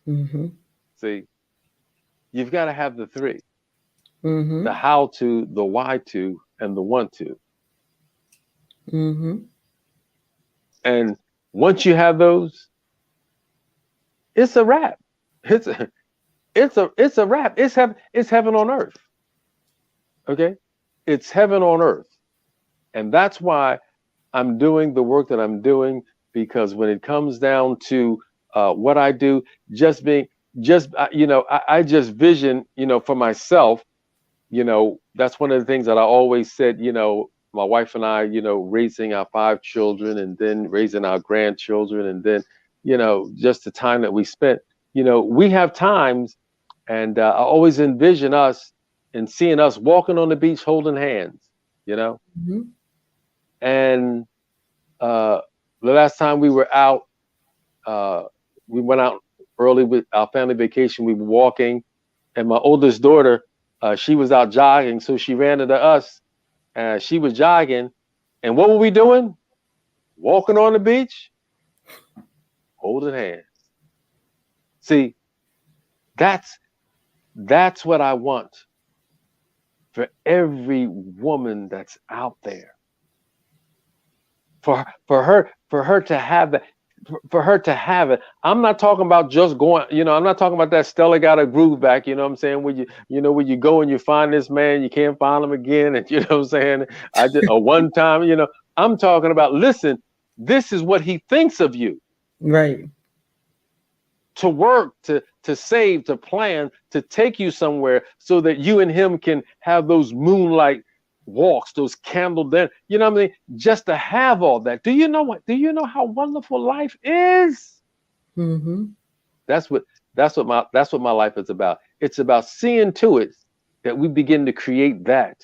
[SPEAKER 1] Mm-hmm.
[SPEAKER 2] see, you've got to have the three:
[SPEAKER 1] Mm-hmm.
[SPEAKER 2] the how to, the why to, and the want to.
[SPEAKER 1] Mm-hmm.
[SPEAKER 2] And once you have those, it's a wrap. It's a, it's a wrap. It's heaven on earth. Okay, it's heaven on earth, and that's why I'm doing the work that I'm doing, because when it comes down to what I do, just being, I just vision, for myself, that's one of the things that I always said, my wife and I, raising our 5 children and then raising our grandchildren and then, just the time that we spent, we have times, and I always envision us and seeing us walking on the beach holding hands, you know,
[SPEAKER 1] Mm-hmm.
[SPEAKER 2] and uh, the last time we were out, uh, we went out early with our family vacation. We were walking, and my oldest daughter, she was out jogging, so she ran into us. She was jogging, and what were we doing? Walking on the beach, holding hands. See, that's that's what I want for every woman that's out there. For her to have that, for her to have it. I'm not talking about just going, I'm not talking about that Stella got a groove back, you know what I'm saying? Where you go and you find this man, you can't find him again, and you know what I'm saying? I just a one time, I'm talking about, listen, this is what he thinks of you.
[SPEAKER 1] Right.
[SPEAKER 2] To work, to save, to plan, to take you somewhere so that you and him can have those moonlight walks, those candle dinner. You know what I mean? Just to have all that. Do you know what? Do you know how wonderful life is?
[SPEAKER 1] Mm-hmm.
[SPEAKER 2] That's what that's what my life is about. It's about seeing to it that we begin to create that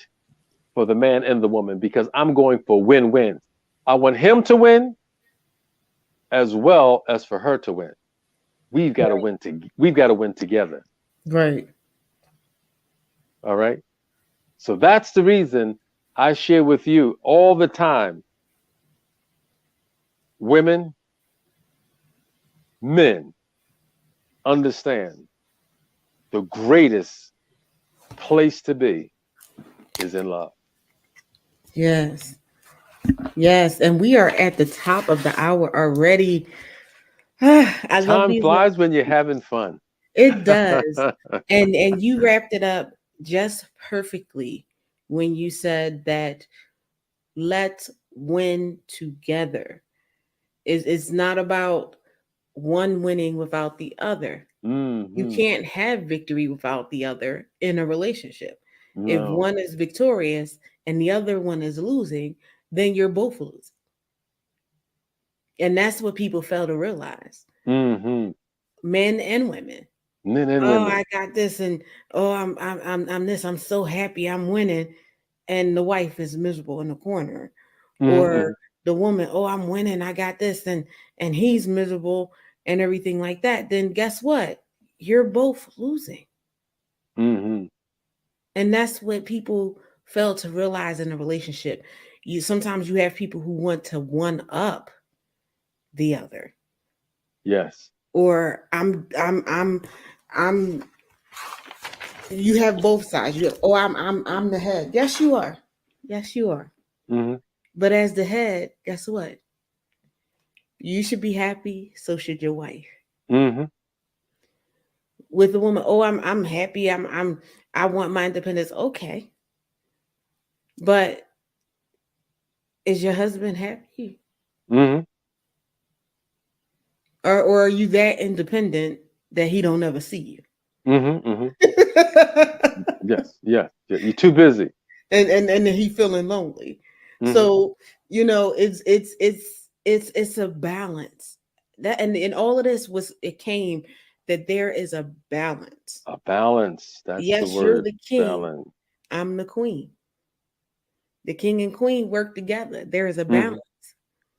[SPEAKER 2] for the man and the woman because I'm going for win-wins. I want him to win as well as for her to win. We've got to win together.
[SPEAKER 1] Right.
[SPEAKER 2] All right. So that's the reason I share with you all the time. Women, men, understand the greatest place to be is in love.
[SPEAKER 1] Yes. Yes. And we are at the top of the hour already. I love
[SPEAKER 2] Time
[SPEAKER 1] these.
[SPEAKER 2] flies when you're having fun.
[SPEAKER 1] It does. And you wrapped it up just perfectly when you said that let's win together. It's not about one winning without the other. You
[SPEAKER 2] Hmm.
[SPEAKER 1] can't have victory without the other in a relationship. If
[SPEAKER 2] No.
[SPEAKER 1] one is victorious and the other one is losing, then you're both losing. And that's what people fail to realize.
[SPEAKER 2] Hmm.
[SPEAKER 1] Men and women.
[SPEAKER 2] Men and
[SPEAKER 1] Oh,
[SPEAKER 2] women.
[SPEAKER 1] I got this, and oh, I'm this. I'm so happy, I'm winning, and the wife is miserable in the corner, or
[SPEAKER 2] Hmm.
[SPEAKER 1] the woman, oh, I'm winning, I got this, and he's miserable and everything like that. Then guess what? You're both losing,
[SPEAKER 2] Hmm.
[SPEAKER 1] and that's what people fail to realize in a relationship. You sometimes you have people who want to one up the other,
[SPEAKER 2] Yes.
[SPEAKER 1] or I'm you have both sides. You have, oh, I'm the head. Yes, you are. Yes, you are.
[SPEAKER 2] Hmm.
[SPEAKER 1] But as the head, guess what? You should be happy. So should your wife.
[SPEAKER 2] Hmm.
[SPEAKER 1] With the woman, oh, I'm happy. I want my independence. Okay, but is your husband happy,
[SPEAKER 2] Hmm.
[SPEAKER 1] or are you that independent that he don't ever see
[SPEAKER 2] Hmm. Hmm.
[SPEAKER 1] you?
[SPEAKER 2] Yes. Yes. Yeah. You're too busy.
[SPEAKER 1] And he feeling lonely.
[SPEAKER 2] Hmm.
[SPEAKER 1] So it's a balance that and all of this was it came that there is a balance.
[SPEAKER 2] A balance. That's the
[SPEAKER 1] Yes, you're
[SPEAKER 2] word.
[SPEAKER 1] the king,
[SPEAKER 2] Balance.
[SPEAKER 1] I'm the queen. The king and queen work together. There is a
[SPEAKER 2] Hmm.
[SPEAKER 1] balance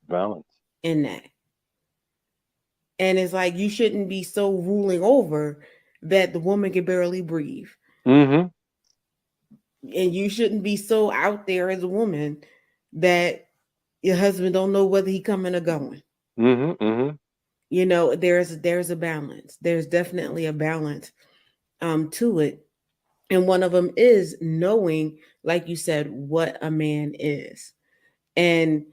[SPEAKER 2] Balance.
[SPEAKER 1] in that, and it's like you shouldn't be so ruling over that the woman can barely breathe,
[SPEAKER 2] Hmm.
[SPEAKER 1] and you shouldn't be so out there as a woman that your husband don't know whether he coming or going.
[SPEAKER 2] Hmm. Hmm.
[SPEAKER 1] There's a balance. There's definitely a balance to it, and one of them is knowing, like you said, what a man is. And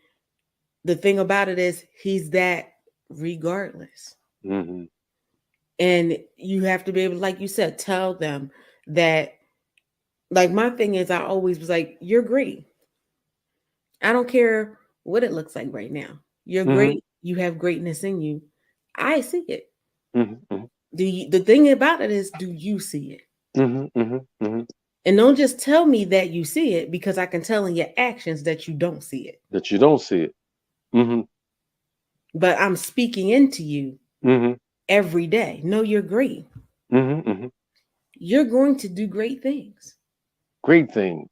[SPEAKER 1] the thing about it is he's that regardless.
[SPEAKER 2] Hmm.
[SPEAKER 1] And you have to be able, like you said, tell them that, like, my thing is I always was like, you're great. I don't care what it looks like right now. You're
[SPEAKER 2] Hmm.
[SPEAKER 1] great. You have greatness in you. I see it.
[SPEAKER 2] Hmm.
[SPEAKER 1] The thing about it is, do you see it?
[SPEAKER 2] Hmm. Hmm. Hmm.
[SPEAKER 1] And don't just tell me that you see it, because I can tell in your actions that you don't see it.
[SPEAKER 2] That you don't see it. Hmm.
[SPEAKER 1] But I'm speaking into you
[SPEAKER 2] Hmm.
[SPEAKER 1] every day. No, you're great.
[SPEAKER 2] Hmm. Hmm.
[SPEAKER 1] You're going to do great things.
[SPEAKER 2] Great things.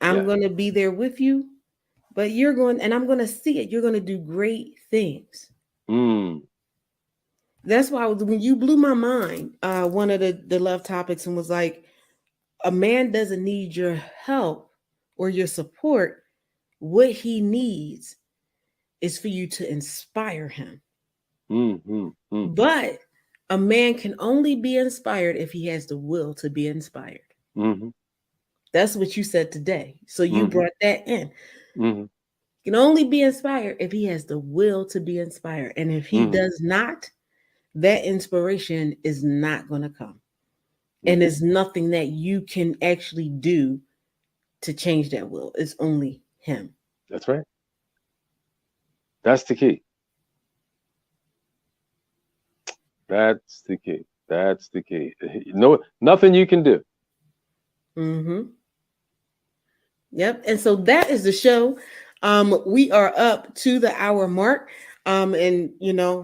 [SPEAKER 1] I'm
[SPEAKER 2] Yes.
[SPEAKER 1] going to be there with you, but and I'm going to see it. You're going to do great things.
[SPEAKER 2] Mm.
[SPEAKER 1] That's why when you blew my mind, one of the love topics and was like, a man doesn't need your help or your support. What he needs is for you to inspire him.
[SPEAKER 2] Mm. Mm. Mm.
[SPEAKER 1] But a man can only be inspired if he has the will to be inspired.
[SPEAKER 2] Hmm.
[SPEAKER 1] That's what you said today. So you
[SPEAKER 2] Hmm.
[SPEAKER 1] brought that in.
[SPEAKER 2] Hmm.
[SPEAKER 1] He can only be inspired if he has the will to be inspired. And if he
[SPEAKER 2] Hmm.
[SPEAKER 1] does not, that inspiration is not going to come. And
[SPEAKER 2] Hmm.
[SPEAKER 1] there's nothing that you can actually do to change that will. It's only him.
[SPEAKER 2] That's right. That's the key. That's the key. That's the key. No, nothing you can do.
[SPEAKER 1] Mm-hmm. Yep. And so that is the show. We are up to the hour mark. And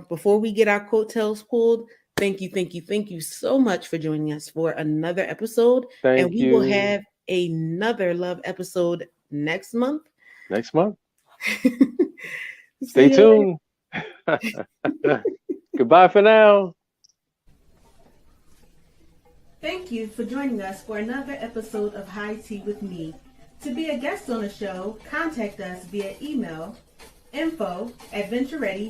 [SPEAKER 1] before we get our coattails pulled, thank you so much for joining us for another episode. And
[SPEAKER 2] Thank
[SPEAKER 1] we will
[SPEAKER 2] you.
[SPEAKER 1] have another love episode next month.
[SPEAKER 2] Next month. Stay
[SPEAKER 1] See you
[SPEAKER 2] tuned. Goodbye for now.
[SPEAKER 1] Thank you for joining us for another episode of High Tea with Me. To be a guest on the show, contact us via email info@ventureready.com.